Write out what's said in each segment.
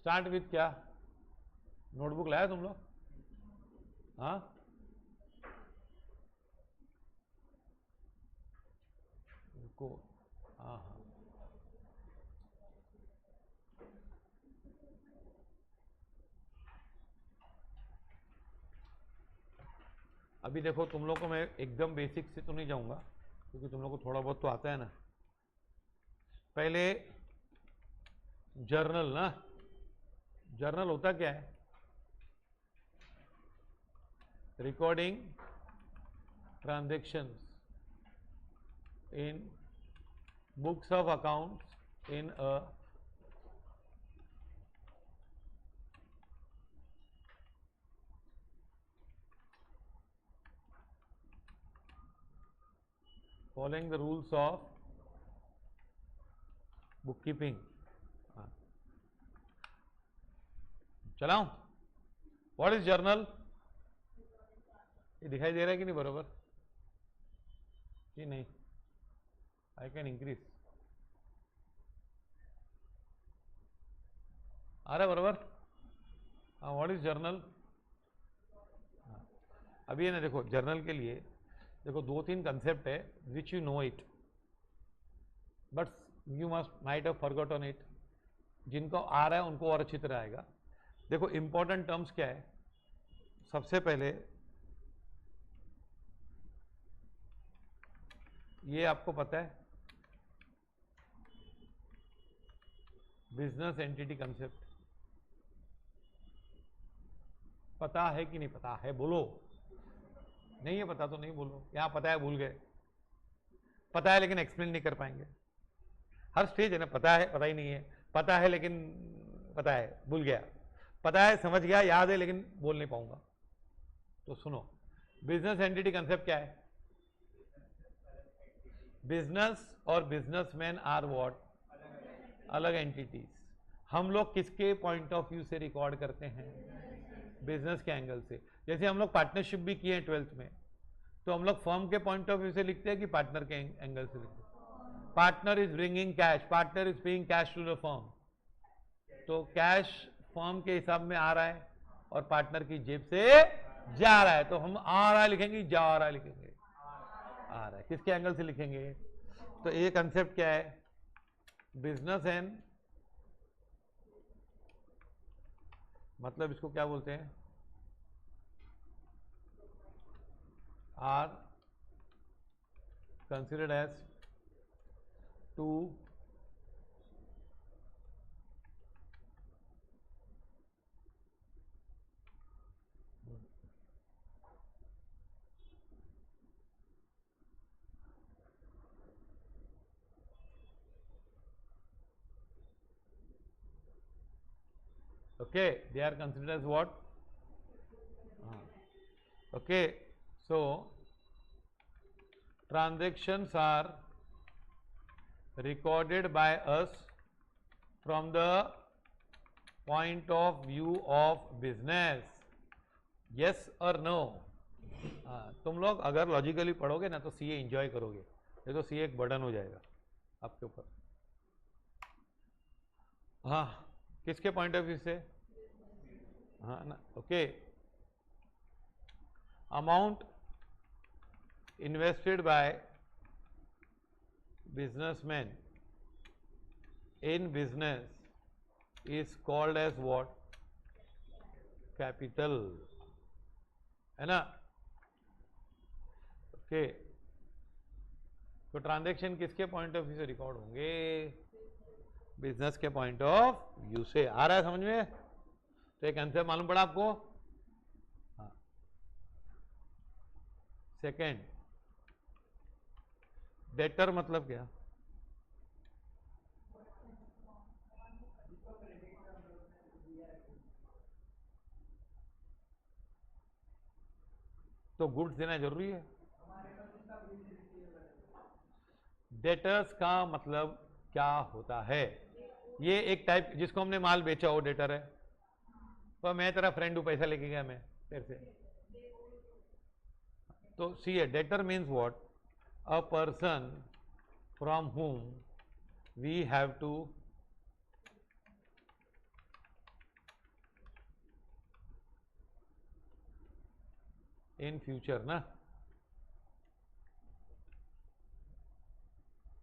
Start with क्या? Notebook लाया तुम लोग? हाँ, को हाँ हाँ, अभी देखो तुम लोग को मैं एकदम बेसिक से तो नहीं जाऊंगा क्योंकि तुम लोग को थोड़ा बहुत तो आता है ना। पहले जर्नल ना, जर्नल होता क्या है? Recording transactions in books of accounts in a following the rules of bookkeeping. चलाऊं? What is journal? ये दिखाई दे रहा है कि नहीं बरोबर? कि नहीं? आई कैन इंक्रीज, आ रहा है बरोबर? हाँ, व्हाट इज जर्नल? अभी है ना, देखो जर्नल के लिए देखो दो तीन कंसेप्ट है which you know it but you must might have forgotten it. जिनको आ रहा है उनको और अच्छी तरह आएगा। देखो इंपॉर्टेंट टर्म्स क्या है? सबसे पहले ये आपको पता है बिजनेस एंटिटी कंसेप्ट, पता है कि नहीं पता है? बोलो। नहीं है पता तो नहीं बोलो। यहां पता है भूल गए, पता है लेकिन एक्सप्लेन नहीं कर पाएंगे। हर स्टेज है ना, पता है पता ही नहीं है, पता है लेकिन पता है भूल गया, पता है समझ गया याद है लेकिन बोल नहीं पाऊंगा। तो सुनो, बिजनेस एंटिटी कंसेप्ट क्या है? बिजनेस और बिजनेसमैन आर व्हाट? अलग एंटिटीज। हम लोग किसके पॉइंट ऑफ व्यू से रिकॉर्ड करते हैं? बिजनेस के एंगल से। जैसे हम लोग पार्टनरशिप भी किए हैं 12th में, तो हम लोग फर्म के पॉइंट ऑफ व्यू से लिखते हैं कि पार्टनर के एंगल से लिखते हैं? Partner is bringing cash, partner is paying cash to the firm, तो कैश फर्म के हिसाब में आ रहा है और पार्टनर की जेब से जा रहा है, तो हम आ रहा है लिखेंगे, जा रहा है लिखेंगे? आ रहा है। किसके एंगल से लिखेंगे? तो ये कंसेप्ट क्या है? बिजनेस एंड, मतलब इसको क्या बोलते हैं? Are considered as to okay, they are considered as what? Okay, so transactions are recorded by us from the point of view of business, yes or no? तुम लोग अगर लॉजिकली पढ़ोगे ना तो सीए एंजॉय करोगे, ये तो सीए एक बर्डन हो जाएगा आपके ऊपर। हाँ, किसके पॉइंट ऑफ व्यू से? हाँ ना, okay. Amount invested by businessman in business is called as what? Capital, है ना? ओके, तो ट्रांजैक्शन किसके पॉइंट ऑफ व्यू से रिकॉर्ड होंगे? बिजनेस के पॉइंट ऑफ व्यू से। आ रहा है समझ में? तो एक आंसर मालूम पड़ा आपको? हाँ। सेकेंड, डेटर मतलब क्या? तो गुड्स देना जरूरी है। डेटर्स का मतलब क्या होता है? ये एक टाइप जिसको हमने माल बेचा वो डेटर है। तो मैं तेरा फ्रेंड हूं, पैसा लेके गया मैं तेरे से, तो see debtor means what? A person from whom we have to in future ना,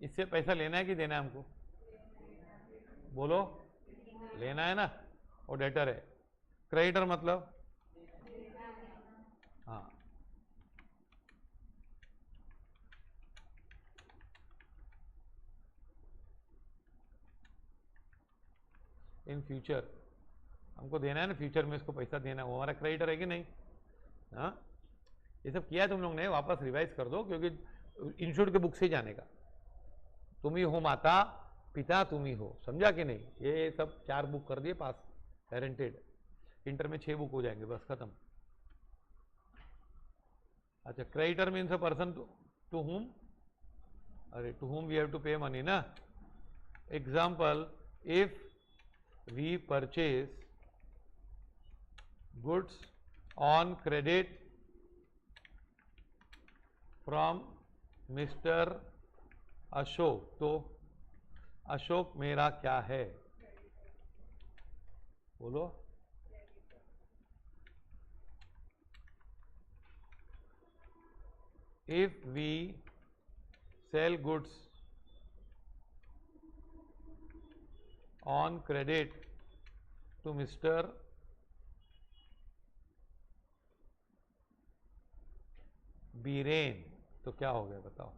इससे पैसा लेना है कि देना है हमको? बोलो, लेना है ना, और डेटर है। क्रेडिटर मतलब हाँ, इन फ्यूचर हमको देना है ना, फ्यूचर में इसको पैसा देना है, वो हमारा क्रेडिटर है कि नहीं? हाँ, ये सब किया है तुम लोग ने, वापस रिवाइज कर दो, क्योंकि इंस्टीट्यूट के बुक से ही जाने का। तुम ही हो माता पिता, तुम ही हो, समझा कि नहीं? ये सब 4 बुक कर दिए पास, गारंटेड। इंटर में 6 बुक हो जाएंगे, बस खत्म। अच्छा, creditor means a person to whom, अरे to whom we have to pay money ना। Example, if we purchase goods on credit from mister Ashok, तो अशोक मेरा क्या है? बोलो। If we sell goods on credit to Mr. Biren, तो क्या हो गया बताओ?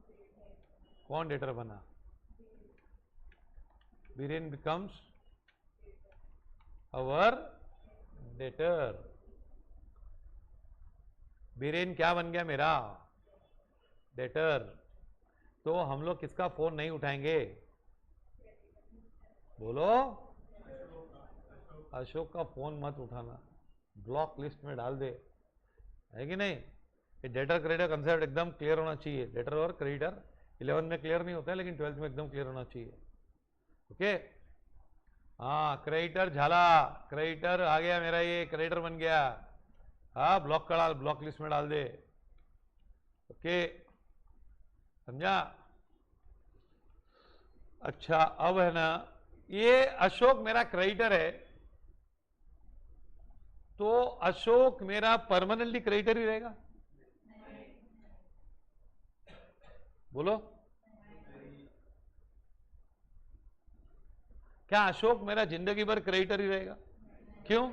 कौन डेटर बना? बीरेन बिकम्स अवर डेटर। बीरेन क्या बन गया? मेरा डेटर। तो हम लोग किसका फोन नहीं उठाएंगे? बोलो, अशोक का फोन मत उठाना, ब्लॉक लिस्ट में डाल दे, है कि नहीं? ये डेटर क्रेडिटर कंसेप्ट एकदम क्लियर होना चाहिए। डेटर और क्रेडिटर 11 में क्लियर नहीं होता है, लेकिन 12th में एकदम क्लियर होना चाहिए। ओके, हाँ, क्रेडिटर झाला, क्रेडिटर आ गया मेरा, ये क्रेडिटर बन गया। हाँ, ब्लॉक का डाल, ब्लॉक लिस्ट में डाल दे। ओके, समझा? अच्छा, अब है ना, ये अशोक मेरा क्रेडिटर है, तो अशोक मेरा परमानेंटली क्रेडिटर ही रहेगा? बोलो, क्या अशोक मेरा जिंदगी भर क्रेडिटर ही रहेगा? क्यों?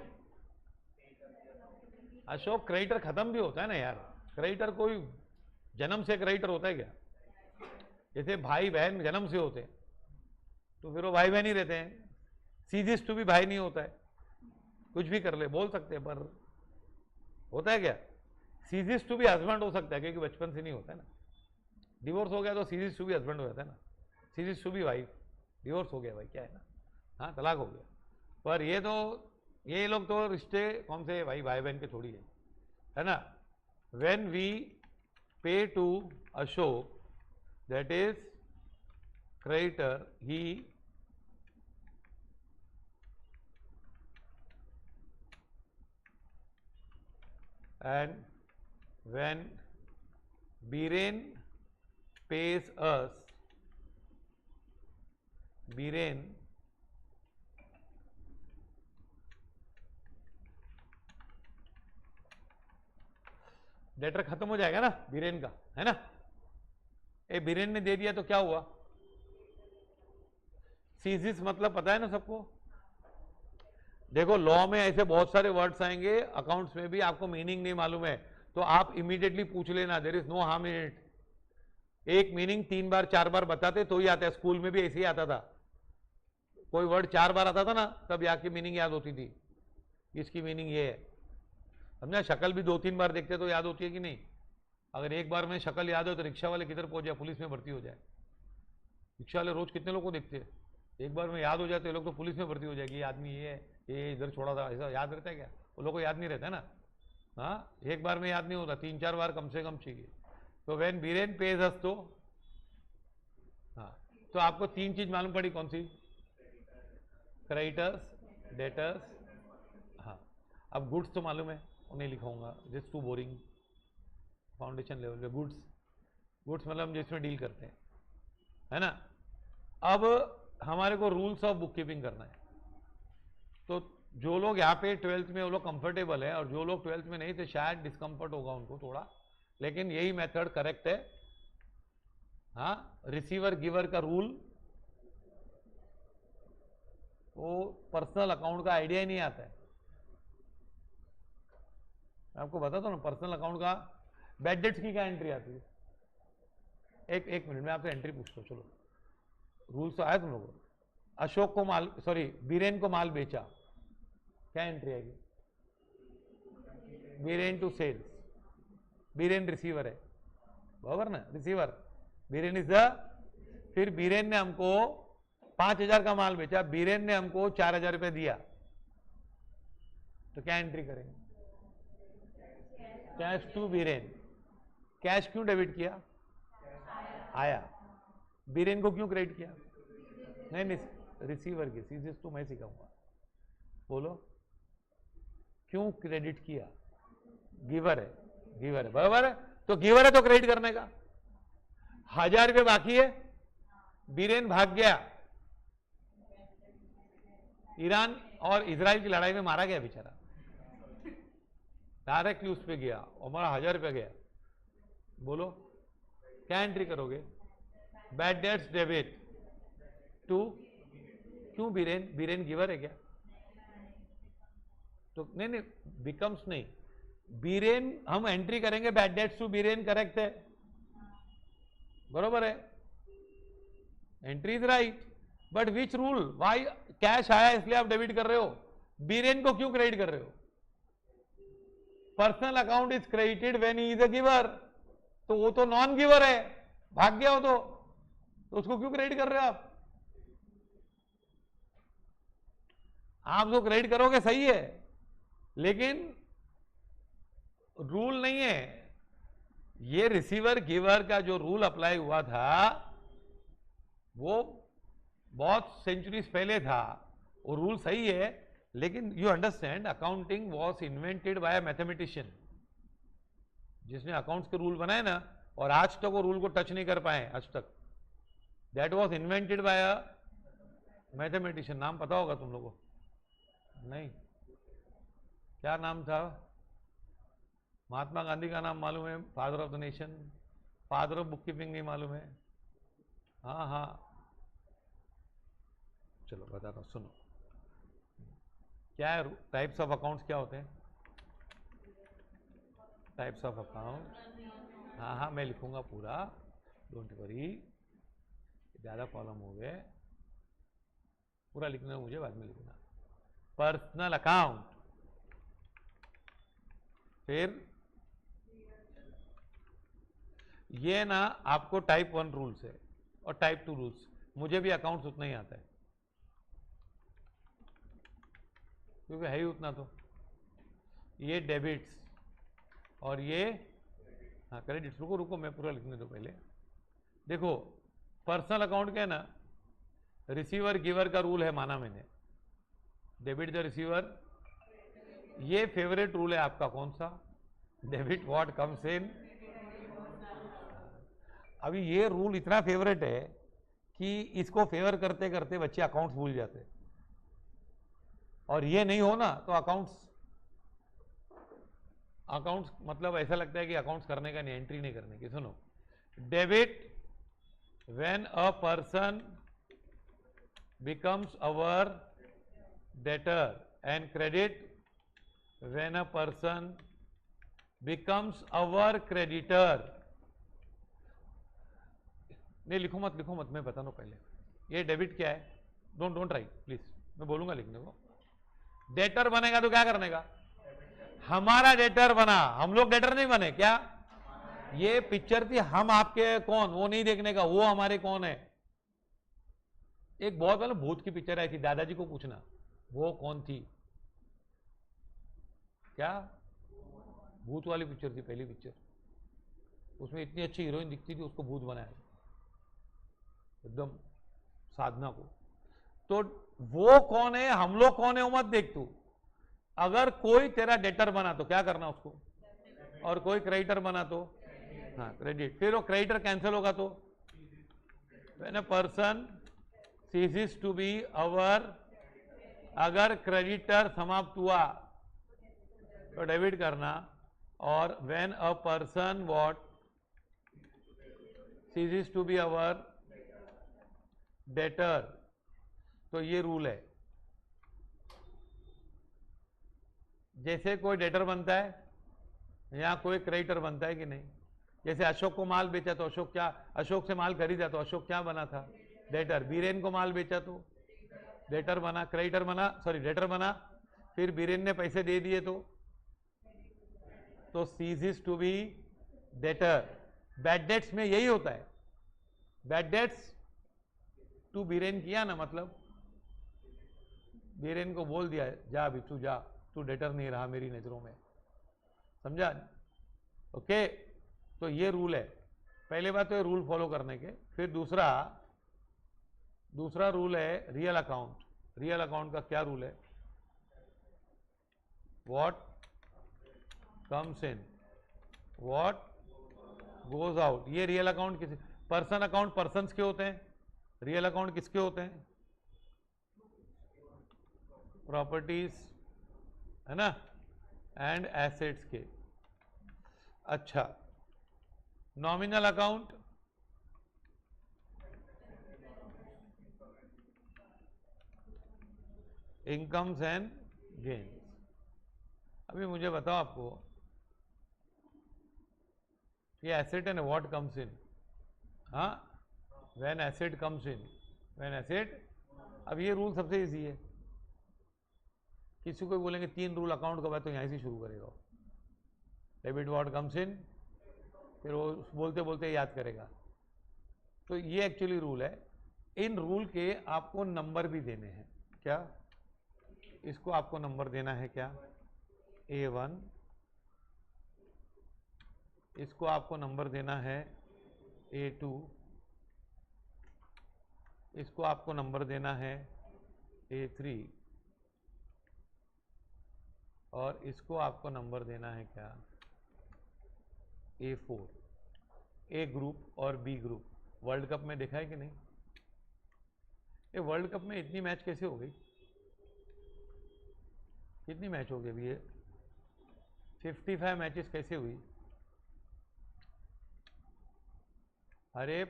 अशोक क्रेडिटर खत्म भी होता है ना यार। क्रेडिटर कोई जन्म से क्रेडिटर होता है क्या? जैसे भाई बहन जन्म से होते हैं, तो फिर वो भाई बहन ही रहते हैं। सीजिस टू भी भाई नहीं होता है, कुछ भी कर ले, बोल सकते हैं, पर होता है क्या? सीजिस टू भी हस्बैंड हो सकता है, क्योंकि बचपन से नहीं होता है ना। डिवोर्स हो गया तो सीजिस टू भी हस्बैंड हो जाता है ना, सीजिस टू भी वाइफ, डिवोर्स हो गया भाई, क्या है ना, हाँ, तलाक हो गया। पर ये तो, ये लोग तो रिश्ते कौन से भाई, भाई बहन के थोड़ी है ना। When we pay to Ashok, that is creditor, he and when Biren pays us, Biren debtor खत्म हो जाएगा ना बीरेन का, है ना। ए बीरेन ने दे दिया तो क्या हुआ? सीजिस मतलब पता है ना सबको। देखो, लॉ में ऐसे बहुत सारे वर्ड्स आएंगे, अकाउंट्स में भी, आपको मीनिंग नहीं मालूम है तो आप इमीडिएटली पूछ लेना, there is no harm in it. एक मीनिंग 3 बार 4 बार बताते तो ही आता है, स्कूल में भी ऐसे ही आता था। कोई वर्ड 4 बार आता था ना, तब आके मीनिंग याद होती थी, इसकी मीनिंग ये है, समझा। शक्ल भी 2-3 बार देखते तो याद होती है कि नहीं? अगर एक बार में शक्ल याद हो तो रिक्शा वाले किधर पहुंच जाए, पुलिस में भर्ती हो जाए। रिक्शा वाले रोज कितने लोग को देखते हैं, एक बार में याद हो जाते लोग तो पुलिस में भर्ती हो जाएगी, ये आदमी ये है, ये इधर छोड़ा था, ऐसा याद रहता है क्या? वो लोग को याद नहीं रहता है ना। हाँ, एक बार में याद नहीं होता, 3-4 बार कम से कम चाहिए। तो व्हेन बीरेन पेज अस, तो हाँ, तो आपको 3 चीज मालूम पड़ी, कौन सी? क्रेडिटर्स, डेटर्स, हाँ। अब गुड्स तो मालूम है, उन्हें लिखाऊंगा, just too boring, foundation level पे गुड्स। गुड्स मतलब हम जिसमें डील करते हैं, है ना। अब हमारे को रूल्स ऑफ बुक कीपिंग करना है, तो जो लोग यहाँ पे 12th में वो लोग कंफर्टेबल है, और जो लोग 12th में नहीं थे शायद डिस्कम्फर्ट होगा उनको थोड़ा, लेकिन यही मेथड करेक्ट है। हाँ, रिसीवर गिवर का रूल, वो पर्सनल अकाउंट का आइडिया ही नहीं आता है। मैं आपको बताता हूँ ना, पर्सनल अकाउंट का बैड डेट्स की क्या एंट्री आती है। एक मिनट में आपसे एंट्री पूछता हूँ, चलो रूल्स तो आया तुम लोगों को। अशोक को माल, सॉरी बीरेन को माल बेचा, क्या एंट्री आएगी? Biren to sales, Biren receiver है, बराबर ना, रिसीवर, बीरेन इज द, फिर बीरेन ने हमको 5,000 का माल बेचा, बीरेन ने हमको 4,000 रुपए दिया, तो क्या एंट्री करेंगे? Cash to Biren. कैश क्यों डेबिट किया? आया। बीरेन को क्यों क्रेडिट किया? नहीं, रिसीवर की सीधे तो मैं सिखाऊंगा, बोलो क्यों क्रेडिट किया? गिवर है, गिवर है, बराबर है, तो गिवर है तो क्रेडिट करने का। 1,000 रुपये बाकी है, बीरेन भाग गया, ईरान और इजराइल की लड़ाई में मारा गया बेचारा, डायरेक्टली उस पे गया और हमारा 1,000 रुपया गया, बोलो क्या एंट्री करोगे? बैड डेट्स डेबिट टू, क्यों बीरेन? बीरेन गिवर है क्या? तो नहीं, बिकम्स नहीं, बीरेन हम एंट्री करेंगे, bad debts to Biren correct है, बरोबर है, entry is right, but which rule? Why? Cash आया इसलिए आप डेबिट कर रहे हो, बीरेन को क्यों क्रेडिट कर रहे हो? Personal account is credited when he is a giver, तो वो तो नॉन गिवर है, भाग गया हो तो उसको क्यों क्रेडिट कर रहे हो आप? आप जो क्रेडिट करोगे सही है, लेकिन रूल नहीं है ये। रिसीवर गिवर का जो रूल अप्लाई हुआ था वो बहुत सेंचुरीज पहले था, वो रूल सही है, लेकिन you understand accounting was invented by a mathematician, जिसने अकाउंट्स के रूल बनाए ना, और आज तक वो रूल को टच नहीं कर पाए आज तक। That was invented by a mathematician. नाम पता होगा तुम लोगों को? नहीं, क्या नाम था? महात्मा गांधी का नाम मालूम है, father of the nation, father of book keeping नहीं मालूम है? हाँ हाँ, चलो बताता हूँ, सुनो क्या है टाइप्स ऑफ अकाउंट्स, क्या होते हैं टाइप्स ऑफ अकाउंट? हाँ हाँ, मैं लिखूंगा पूरा, डोंट वरी, ज़्यादा कॉलम हो गए, पूरा लिखना मुझे, बाद में लिखना। पर्सनल अकाउंट, फिर ये ना आपको टाइप 1 रूल्स है और टाइप 2 रूल्स। मुझे भी अकाउंट्स उतना ही आता है क्योंकि है ही उतना। तो ये डेबिट्स और ये, हाँ क्रेडिट्स। रुको रुको, मैं पूरा लिखने दो पहले। देखो पर्सनल अकाउंट क्या है ना, रिसीवर गिवर का रूल है, माना मैंने, डेबिट द रिसीवर, ये फेवरेट रूल है आपका। कौन सा? Debit what comes in. अभी ये रूल इतना फेवरेट है कि इसको फेवर करते करते बच्चे अकाउंट्स भूल जाते हैं, और ये नहीं हो ना तो अकाउंट्स मतलब ऐसा लगता है कि अकाउंट्स करने का नहीं, एंट्री नहीं करने की। सुनो, debit when a person becomes our debtor, and credit when a person becomes our creditor. नहीं लिखो मत, लिखो मत, मैं बता दूं पहले। ये डेबिट क्या है? डोंट राइट प्लीज, मैं बोलूंगा लिखने को। डेटर बनेगा तो क्या करने का? हमारा डेटर बना, हम लोग डेटर नहीं बने क्या? ये पिक्चर थी हम आपके कौन, वो नहीं देखने का, वो हमारे कौन है। एक बहुत वाला भूत की पिक्चर आई थी, दादाजी को पूछना वो कौन थी। क्या भूत वाली पिक्चर थी, पहली पिक्चर, उसमें इतनी अच्छी हीरोइन दिखती थी, उसको भूत बनाया एकदम, साधना को। तो वो कौन है, हम लोग कौन है, वो मत देख तू। अगर कोई तेरा डेटर बना तो क्या करना उसको, और कोई क्रेडिटर बना तो हाँ क्रेडिट। फिर वो क्रेडिटर कैंसिल होगा तो when a person ceases to be our अगर क्रेडिटर समाप्त हुआ तो डेबिट करना, और when a person what ceases to be our debtor, तो ये रूल है। जैसे कोई डेटर बनता है या कोई क्रेडिटर बनता है कि नहीं। जैसे अशोक को माल बेचा तो अशोक से माल खरीदा तो अशोक क्या बना था, डेटर। बीरेन को माल बेचा तो डेटर बना, क्रेडिटर बना, सॉरी डेटर बना। फिर बीरेन ने पैसे दे दिए तो ceases to be debtor. Bad debts में यही होता है, बैड डेट्स टू बीरेन किया ना, मतलब बीरेन को बोल दिया जा अभी तू जा, तू डेटर नहीं रहा मेरी नजरों में, समझा। ओके, तो ये रूल है। पहले बात तो ये रूल फॉलो करने के। फिर दूसरा रूल है रियल अकाउंट। रियल अकाउंट का क्या रूल है, what comes in what goes out. ये रियल अकाउंट किसी पर्सन अकाउंट पर्सन्स के होते हैं, रियल अकाउंट किसके होते हैं, प्रॉपर्टीज, है ना, एंड एसेट्स के। अच्छा, nominal account incomes and gains. अभी मुझे बताओ आपको ये एसेट है ना, व्हाट कम्स इन, हाँ, when asset comes in, when asset. अब ये रूल सबसे इजी है। किसी को बोलेंगे 3 रूल अकाउंट का बात, तो यहीं से शुरू करेगा, डेबिट व्हाट कम्स इन, फिर वो बोलते बोलते याद करेगा। तो ये एक्चुअली रूल है। इन रूल के आपको नंबर भी देने हैं। क्या, इसको आपको नंबर देना है क्या, A1, इसको आपको नंबर देना है A2, इसको आपको नंबर देना है A3, और इसको आपको नंबर देना है क्या, A4। ए ग्रुप और बी ग्रुप। वर्ल्ड कप में देखा है कि नहीं, ये वर्ल्ड कप में इतनी मैच कैसे हो गई, कितनी मैच हो गई अभी ये 55 मैचेस कैसे हुई। अरे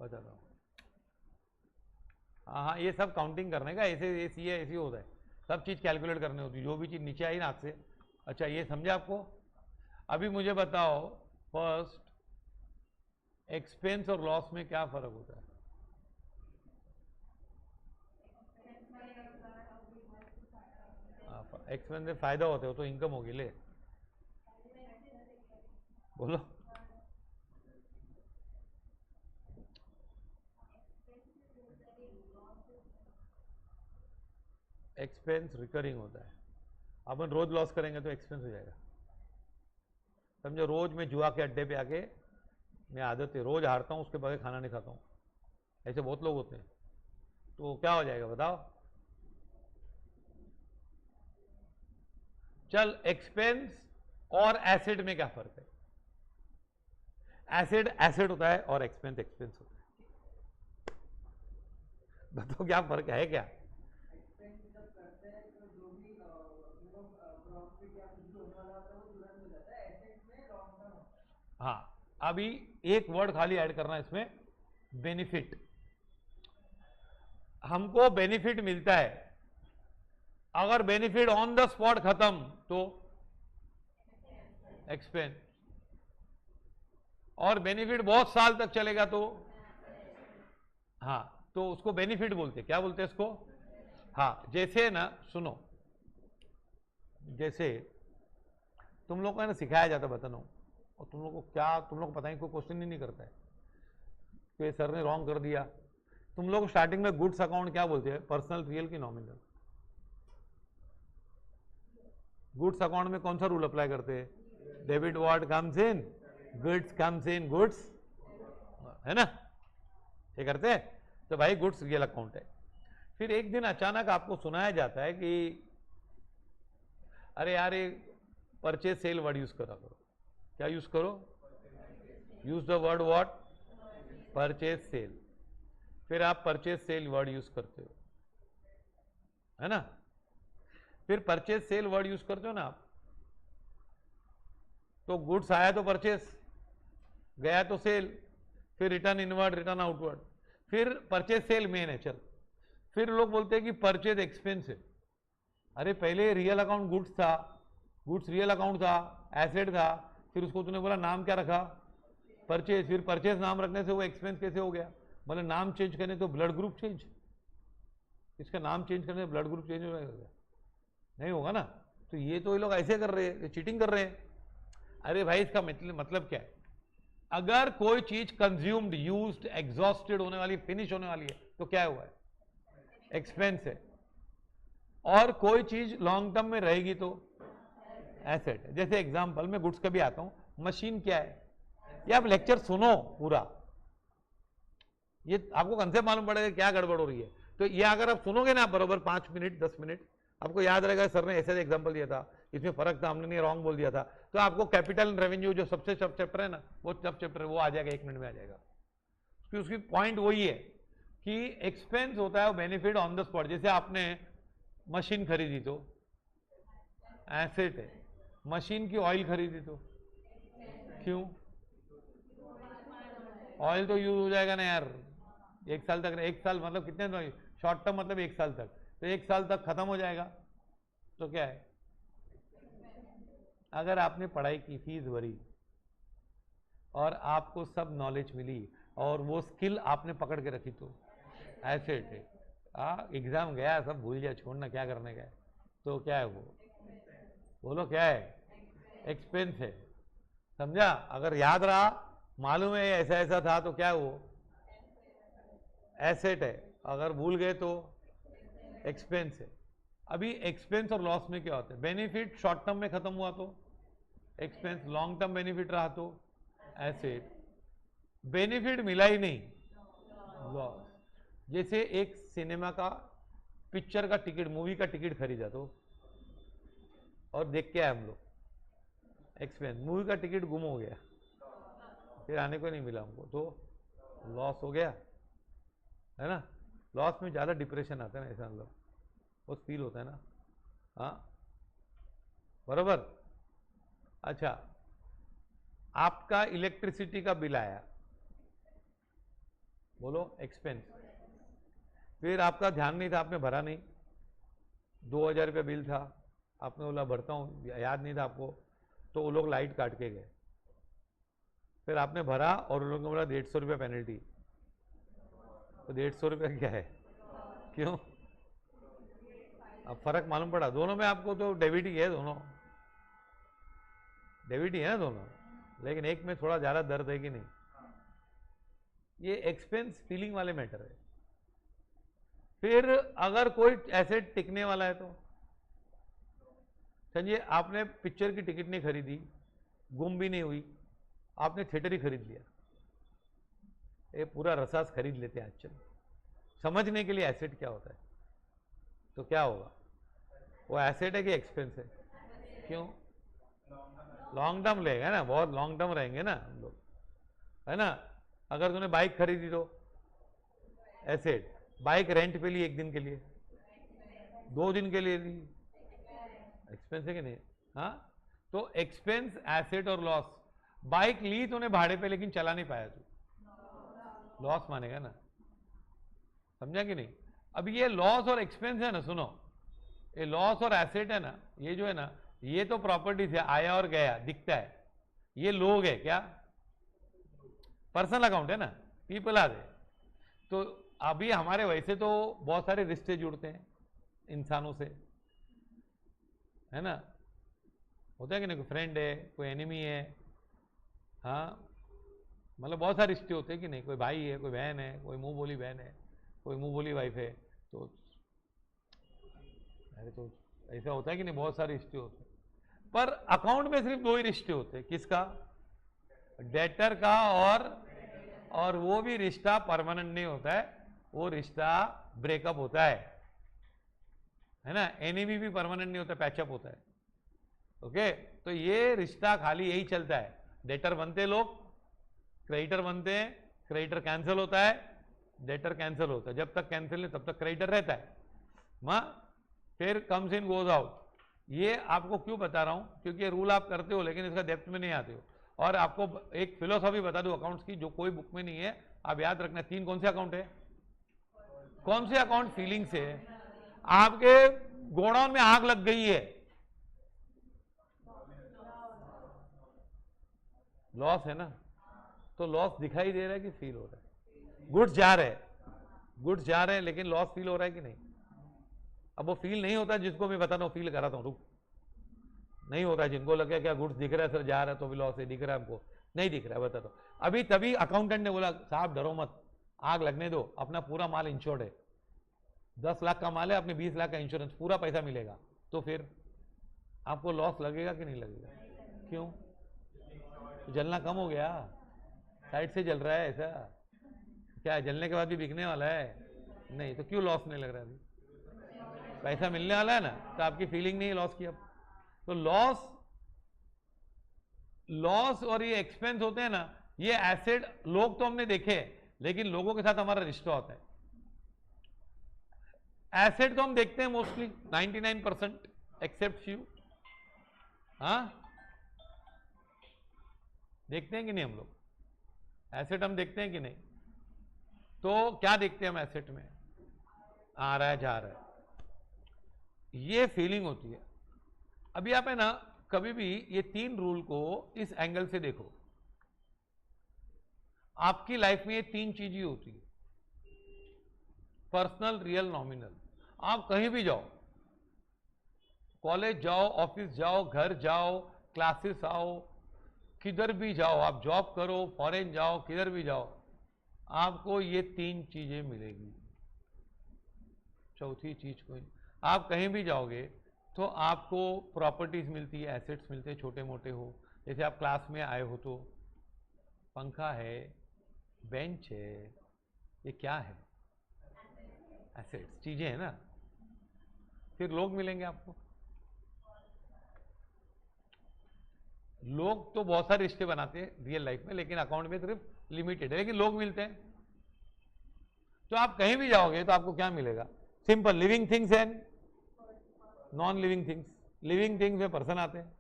बता दो, हाँ, ये सब काउंटिंग करने का, ऐसे ऐसे होता है, सब चीज कैलकुलेट करनी होती है, जो भी चीज नीचे आई ना हाथ से। अच्छा, ये समझा आपको। अभी मुझे बताओ फर्स्ट, एक्सपेंस और लॉस में क्या फर्क होता है। एक्सपेंस में फायदा होता है, तो इनकम होगी, ले बोलो। एक्सपेंस रिकरिंग होता है, अपन रोज लॉस करेंगे तो एक्सपेंस हो जाएगा। समझो रोज मैं जुआ के अड्डे पे आके, मैं आदत है रोज हारता हूँ, उसके बगैर खाना नहीं खाता हूँ, ऐसे बहुत लोग होते हैं, तो क्या हो जाएगा बताओ। चल, एक्सपेंस और एसेट में क्या फर्क है। एसेट एसेट होता है और एक्सपेंस एक्सपेंस होता है। बताओ क्या फर्क है क्या। हाँ, अभी एक वर्ड खाली ऐड करना इसमें, बेनिफिट। हमको बेनिफिट मिलता है, अगर बेनिफिट ऑन द स्पॉट खत्म तो एक्सपेंस, और बेनिफिट बहुत साल तक चलेगा तो, हाँ, तो उसको बेनिफिट बोलते। क्या बोलते हैं इसको, हाँ। जैसे ना, सुनो, जैसे तुम लोग को है ना सिखाया जाता बतनो, और तुम लोग को क्या, तुम लोग को पता ही कोई क्वेश्चन ही नहीं करता है कि सर ने रॉन्ग कर दिया। तुम लोग स्टार्टिंग में गुड्स अकाउंट क्या बोलते हैं, पर्सनल, रियल की नॉमिनल। गुड्स अकाउंट में कौन सा रूल अप्लाई करते हैं, debit what comes in goods comes in goods, है ना, ये करते हैं। तो भाई गुड्स रियल अकाउंट है। फिर एक दिन अचानक आपको सुनाया जाता है कि अरे यार ये परचेज सेल वर्ड यूज करा करो। क्या यूज करो, use the word what, purchase sale. फिर आप परचेज सेल वर्ड यूज करते हो, है ना। फिर परचेज सेल वर्ड यूज करते हो ना आप, तो गुड्स आया तो परचेस, गया तो सेल, फिर रिटर्न इनवर्ड, रिटर्न आउटवर्ड, फिर परचेज सेल मेन है। चल, फिर लोग बोलते हैं कि परचेज एक्सपेंस है। अरे पहले रियल अकाउंट गुड्स था, गुड्स रियल अकाउंट था, एसेट था, फिर उसको तूने बोला नाम क्या रखा, परचेज, फिर परचेज नाम रखने से वो एक्सपेंस कैसे हो गया? मतलब नाम चेंज करने तो ब्लड ग्रुप चेंज, इसका नाम चेंज करने से ब्लड ग्रुप चेंज हो जाएगा? नहीं होगा ना। तो ये तो ये लोग ऐसे कर रहे हैं, चीटिंग कर रहे हैं। अरे भाई इसका मतलब क्या है? अगर कोई चीज कंज्यूम्ड, यूज्ड, एग्जॉस्टेड होने वाली, फिनिश होने वाली है तो क्या हुआ है? एक्सपेंस है। और कोई चीज लॉन्ग टर्म में रहेगी तो एसेट है। जैसे एग्जांपल में गुड्स का भी आता हूं, मशीन क्या है? ये आप लेक्चर सुनो पूरा, ये आपको कंसेप्ट मालूम पड़ेगा क्या गड़बड़ हो रही है। तो ये अगर आप सुनोगे ना बरोबर 5 मिनट 10 मिनट, आपको याद रहेगा सर ने ऐसे एग्जांपल दिया था, इसमें फर्क था, हमने नहीं रॉन्ग बोल दिया था। तो आपको कैपिटल रेवेन्यू जो सबसे सब चैप्टर है ना, वो सब चैप्टर वो आ जाएगा, 1 मिनट में आ जाएगा। उसकी पॉइंट वही है कि एक्सपेंस होता है वो बेनिफिट ऑन द स्पॉट। जैसे आपने मशीन खरीदी तो एसेट है, मशीन की ऑयल खरीदी तो क्यों? ऑयल तो यूज हो जाएगा ना यार 1 साल तक। 1 साल मतलब कितने, शॉर्ट टर्म मतलब 1 साल तक, तो 1 साल तक खत्म हो जाएगा तो क्या है? अगर आपने पढ़ाई की, फीस भरी और आपको सब नॉलेज मिली और वो स्किल आपने पकड़ के रखी तो एसेट है। एग्जाम गया सब भूल जाए, छोड़ना, क्या करने का है। तो क्या है वो? बोलो क्या है? एक्सपेंस है। समझा? अगर याद रहा, मालूम है ऐसा ऐसा था तो क्या है वो? एसेट है। अगर भूल गए तो एक्सपेंस है। अभी एक्सपेंस और लॉस में क्या होता है? बेनिफिट शॉर्ट टर्म में खत्म हुआ तो एक्सपेंस, लॉन्ग टर्म बेनिफिट रहा तो एसेट, बेनिफिट मिला ही नहीं, लॉस। जैसे एक सिनेमा का पिक्चर का टिकट, मूवी का टिकट खरीदा तो और देख के आए हम लोग, एक्सपेंस। मूवी का टिकट गुम हो गया, फिर आने को नहीं मिला हमको, तो लॉस हो गया, है ना। लॉस में ज़्यादा डिप्रेशन आता है ना, ऐसा मतलब वो फील होता है ना। हाँ बराबर। अच्छा, आपका इलेक्ट्रिसिटी का बिल आया, बोलो एक्सपेंस। फिर आपका ध्यान नहीं था, आपने भरा नहीं, 2000 रुपया बिल था, आपने बोला भरता हूँ, याद नहीं था आपको, तो वो लोग लाइट काट के गए। फिर आपने भरा और उन लोगों ने बोला 150 रुपया पेनल्टी। तो 150 रुपया क्या है? क्यों? अब फर्क मालूम पड़ा दोनों में आपको? तो डेबिट ही है, दोनों डेबिट ही है ना दोनों, लेकिन एक में थोड़ा ज्यादा दर्द है कि नहीं? ये एक्सपेंस फीलिंग वाले मैटर है। फिर अगर कोई एसेट टिकने वाला है तो समझिए आपने पिक्चर की टिकट नहीं खरीदी, गुम भी नहीं हुई, आपने थिएटर ही खरीद लिया। ये पूरा रसास खरीद लेते हैं आजकल, समझने के लिए एसेट क्या होता है। तो क्या होगा? वो एसेट है कि एक्सपेंस है? क्यों? लॉन्ग टर्म लेगा ना, बहुत लॉन्ग टर्म रहेंगे ना हम लोग, है ना। अगर तूने बाइक खरीदी तो एसेट, बाइक रेंट पे ली 1 दिन के लिए, 2 दिन के लिए ली, एक्सपेंस है कि नहीं? हाँ, तो एक्सपेंस, एसेट और लॉस। बाइक ली तूने भाड़े पे लेकिन चला नहीं पाया तू, लॉस मानेगा ना, समझा कि नहीं? अब ये लॉस और एक्सपेंस है ना, सुनो, ये लॉस और एसेट है ना, ये जो है ना, ये तो प्रॉपर्टीज है, आया और गया दिखता है। ये लोग है क्या? पर्सनल अकाउंट है ना, पीपल आर है। तो अभी हमारे वैसे तो बहुत सारे रिश्ते जुड़ते हैं इंसानों से, है ना, होता है कि नहीं? कोई फ्रेंड है, कोई एनिमी है, हाँ, मतलब बहुत सारे रिश्ते होते हैं कि नहीं? कोई भाई है, कोई बहन है, कोई मुंह बोली बहन है, कोई मुंह बोली वाइफ है। तो अरे तो ऐसा होता है कि नहीं? बहुत सारे रिश्ते होते हैं, पर अकाउंट में सिर्फ 2 ही रिश्ते होते हैं। किसका? डेटर का, और वो भी रिश्ता परमानेंट नहीं होता है, वो रिश्ता ब्रेकअप होता है ना। एनिमी भी परमानेंट नहीं होता, पैचअप होता है। ओके, तो ये रिश्ता खाली यही चलता है, डेटर बनते लोग, क्रेडिटर बनते हैं, क्रेडिटर कैंसिल होता है, डेटर कैंसिल होता है। जब तक कैंसिल नहीं तब तक क्रेडिटर रहता है। फिर कम्स इन गोज आउट। ये आपको क्यों बता रहा हूं, क्योंकि ये रूल आप करते हो लेकिन इसका डेप्थ में नहीं आते हो। और आपको एक फिलोसॉफी बता दूं अकाउंट्स की, जो कोई बुक में नहीं है, आप याद रखना। 3 कौन से अकाउंट है? कौन से अकाउंट फीलिंग से है? आपके गोडाउन में आग लग गई है, लॉस है ना, तो लॉस दिखाई दे रहा है कि फील हो रहा है? गुड्स जा रहे हैं, गुड्स जा रहे हैं, लेकिन लॉस फील हो रहा है कि नहीं? अब वो फील नहीं होता जिसको मैं बता रहा हूं, फील कराता हूं, रुक। नहीं होता, जिनको लगे क्या गुड्स दिख रहा है सर, जा रहा है तो भी लॉस है, दिख रहा है हमको नहीं दिख रहा है, बता दो। अभी तभी अकाउंटेंट ने बोला साहब डरो मत, आग लगने दो, अपना पूरा माल इंश्योर्ड है, 10 लाख का माल है, अपने 20 लाख का इंश्योरेंस, पूरा पैसा मिलेगा। तो फिर आपको लॉस लगेगा कि नहीं लगेगा? क्यों? जलना कम हो गया, साइड से जल रहा है ऐसा क्या? जलने के बाद भी बिकने वाला है? नहीं, तो क्यों लॉस नहीं लग रहा? अभी पैसा मिलने वाला है ना, तो आपकी फीलिंग नहीं लॉस की। अब तो लॉस और ये एक्सपेंस होते हैं ना, ये एसेट लोग तो हमने देखे, लेकिन लोगों के साथ हमारा रिश्ता होता है। एसेट तो हम देखते हैं मोस्टली 99% एक्सेप्ट फ्यू। हाँ, देखते हैं कि नहीं हम लोग? एसेट हम देखते हैं कि नहीं? तो क्या देखते हैं हम एसेट में? आ रहा है, जा रहा है, ये फीलिंग होती है। अभी आप है ना, कभी भी ये 3 रूल को इस एंगल से देखो। आपकी लाइफ में ये 3 चीजें होती है, पर्सनल, रियल, नॉमिनल। आप कहीं भी जाओ, कॉलेज जाओ, ऑफिस जाओ, घर जाओ, क्लासेस आओ, किधर भी जाओ, आप जॉब करो, फॉरेन जाओ, किधर भी जाओ, आपको ये 3 चीजें मिलेगी। चौथी चीज कोई। आप कहीं भी जाओगे तो आपको प्रॉपर्टीज मिलती है, एसेट्स मिलते हैं, छोटे मोटे हो। जैसे आप क्लास में आए हो तो पंखा है, बेंच है, ये क्या है? एसेट्स, चीजें हैं ना। फिर लोग मिलेंगे आपको। लोग तो बहुत सारे रिश्ते बनाते हैं रियल लाइफ में, लेकिन अकाउंट में सिर्फ लिमिटेड है, लेकिन लोग मिलते हैं। तो आप कहीं भी जाओगे तो आपको क्या मिलेगा? Simple, living things and non living things. Living things में पर्सन आते हैं,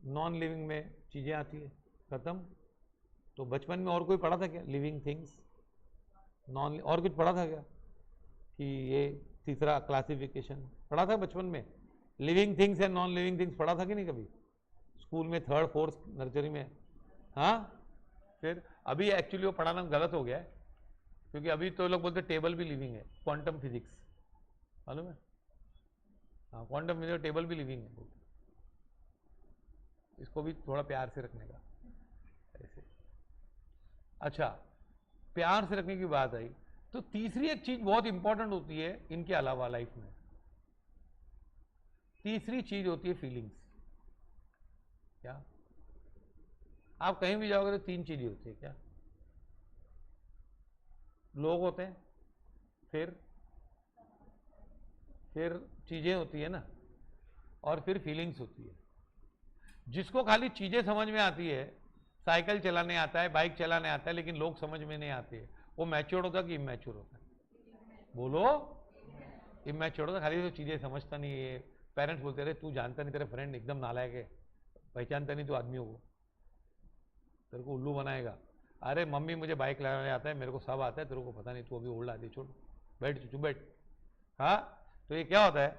नॉन लिविंग में चीजें आती है। खत्म। तो बचपन में और कोई पढ़ा था क्या? लिविंग थिंग्स, नॉन, और कुछ पढ़ा था क्या कि ये तीसरा क्लासिफिकेशन पढ़ा था बचपन में? Living things and non living things पढ़ा था कि नहीं कभी स्कूल में, 3rd 4th नर्सरी में? हाँ। फिर अभी एक्चुअली वो पढ़ाना गलत हो गया है, क्योंकि अभी तो लोग बोलते टेबल भी लिविंग है, क्वांटम फिजिक्स, मालूम है? हाँ, क्वांटम फिजिक्स टेबल भी लिविंग है। इसको भी थोड़ा प्यार से रखने का ऐसे। अच्छा, प्यार से रखने की बात आई तो तीसरी एक चीज बहुत इंपॉर्टेंट होती है इनके अलावा लाइफ में। तीसरी चीज होती है फीलिंग्स। क्या? आप कहीं भी जाओगे तो 3 चीजें होती है। क्या? लोग होते हैं, फिर चीजें होती है ना, और फिर फीलिंग्स होती है। जिसको खाली चीजें समझ में आती है, साइकिल चलाने आता है, बाइक चलाने आता है, लेकिन लोग समझ में नहीं आते, वो मैच्योर होता कि इमैच्योर होता है? बोलो। इमैच्योर होता, खाली तो चीजें समझता नहीं है। पेरेंट्स बोलते रहे तू जानता नहीं, तेरे फ्रेंड एकदम नालायक है, पहचानता नहीं तू आदमियों को, तेरे को उल्लू बनाएगा। अरे मम्मी मुझे बाइक चलाने आता है, मेरे को सब आता है, तेरे को पता नहीं, तू अभी ओल्ड आदमी, छोड़, बैठ चुप बैठ। हाँ, तो ये क्या होता है?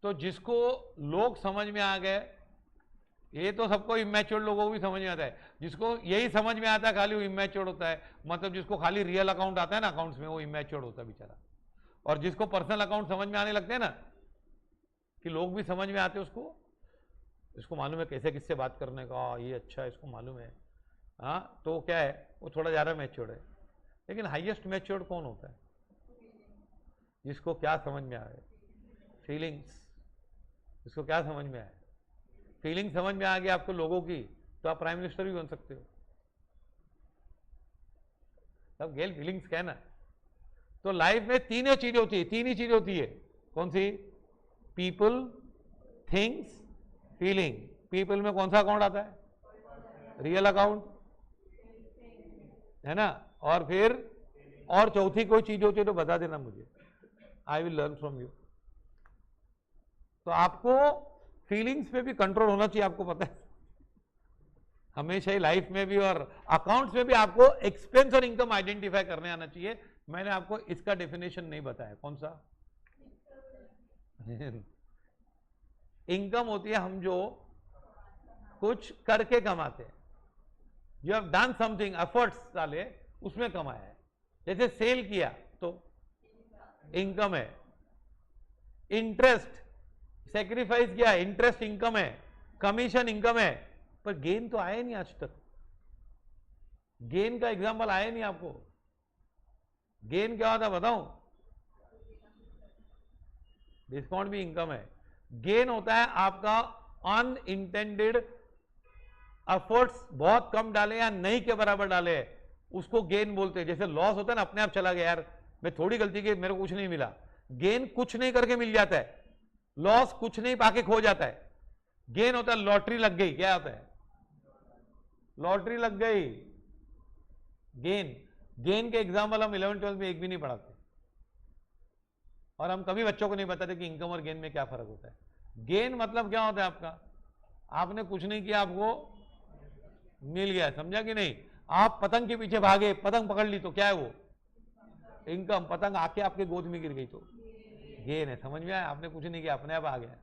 तो जिसको लोग समझ में आ गए, ये तो सबको इमैच्योर लोगों को भी समझ में आता है। जिसको यही समझ में आता है खाली, वो इमैच्योर होता है। मतलब जिसको खाली रियल अकाउंट आता है ना अकाउंट्स में, वो इमैच्योर होता है बेचारा। और जिसको पर्सनल अकाउंट समझ में आने लगते हैं ना, कि लोग भी समझ में आते हैं उसको, इसको मालूम है कैसे किससे बात करने का, ये अच्छा है, इसको मालूम है। हाँ, तो क्या है, वो थोड़ा ज़्यादा मैच्योर्ड है। लेकिन हाईएस्ट मैच्योर्ड कौन होता है? जिसको क्या समझ में आए? फीलिंग्स। जिसको क्या समझ में आए? फीलिंग समझ में आ गई आपको लोगों की, तो आप प्राइम मिनिस्टर भी बन सकते हो। तब गेल फीलिंग्स क्या है ना। तो लाइफ में 3 चीजें होती है, 3 ही चीजें होती है। कौन सी? People, things, feeling. पीपल में कौन सा अकाउंट आता है? रियल अकाउंट, है ना। और चौथी कोई चीज होती है तो बता देना मुझे, I will learn from you. तो आपको फीलिंग्स पे भी कंट्रोल होना चाहिए, आपको पता है हमेशा ही लाइफ में भी और अकाउंट्स में भी आपको एक्सपेंस और इनकम आइडेंटिफाई करने आना चाहिए। मैंने आपको इसका डेफिनेशन नहीं बताया, कौन सा? इनकम होती है हम जो कुछ करके कमाते हैं, you have done something, efforts डाले, उसमें कमाया है। जैसे सेल किया तो इनकम है, इंटरेस्ट सेक्रीफाइस किया, इंटरेस्ट इनकम है, कमीशन इनकम है, पर गेन तो आया नहीं आज तक। गेन का एग्जांपल आया नहीं आपको। गेन क्या होता है बताऊं? डिस्काउंट भी इनकम है। गेन होता है आपका अनइंटेंडेड एफर्ट्स बहुत कम डाले या नहीं के बराबर डाले, उसको गेन बोलते हैं। जैसे लॉस होता है ना, अपने आप चला गया, यार मैं थोड़ी गलती की, मेरे को कुछ नहीं मिला। गेन कुछ नहीं करके मिल जाता है, लॉस कुछ नहीं पाके खो जाता है। गेन होता है लॉटरी लग गई, क्या होता है? लॉटरी लग गई, गेन। गेन के एग्जाम्पल हम 11th-12th में एक भी नहीं पढ़ाते, और हम कभी बच्चों को नहीं बताते कि इनकम और गेन में क्या फर्क होता है। गेन मतलब क्या होता है आपका? आपने कुछ नहीं किया, आपको मिल गया, समझा कि नहीं? आप पतंग के पीछे भागे, पतंग पकड़ ली तो क्या है वो? इनकम। पतंग आके आपके गोद में गिर गई तो गेन है। समझ में आया? आपने कुछ नहीं किया, अपने आप आ गया।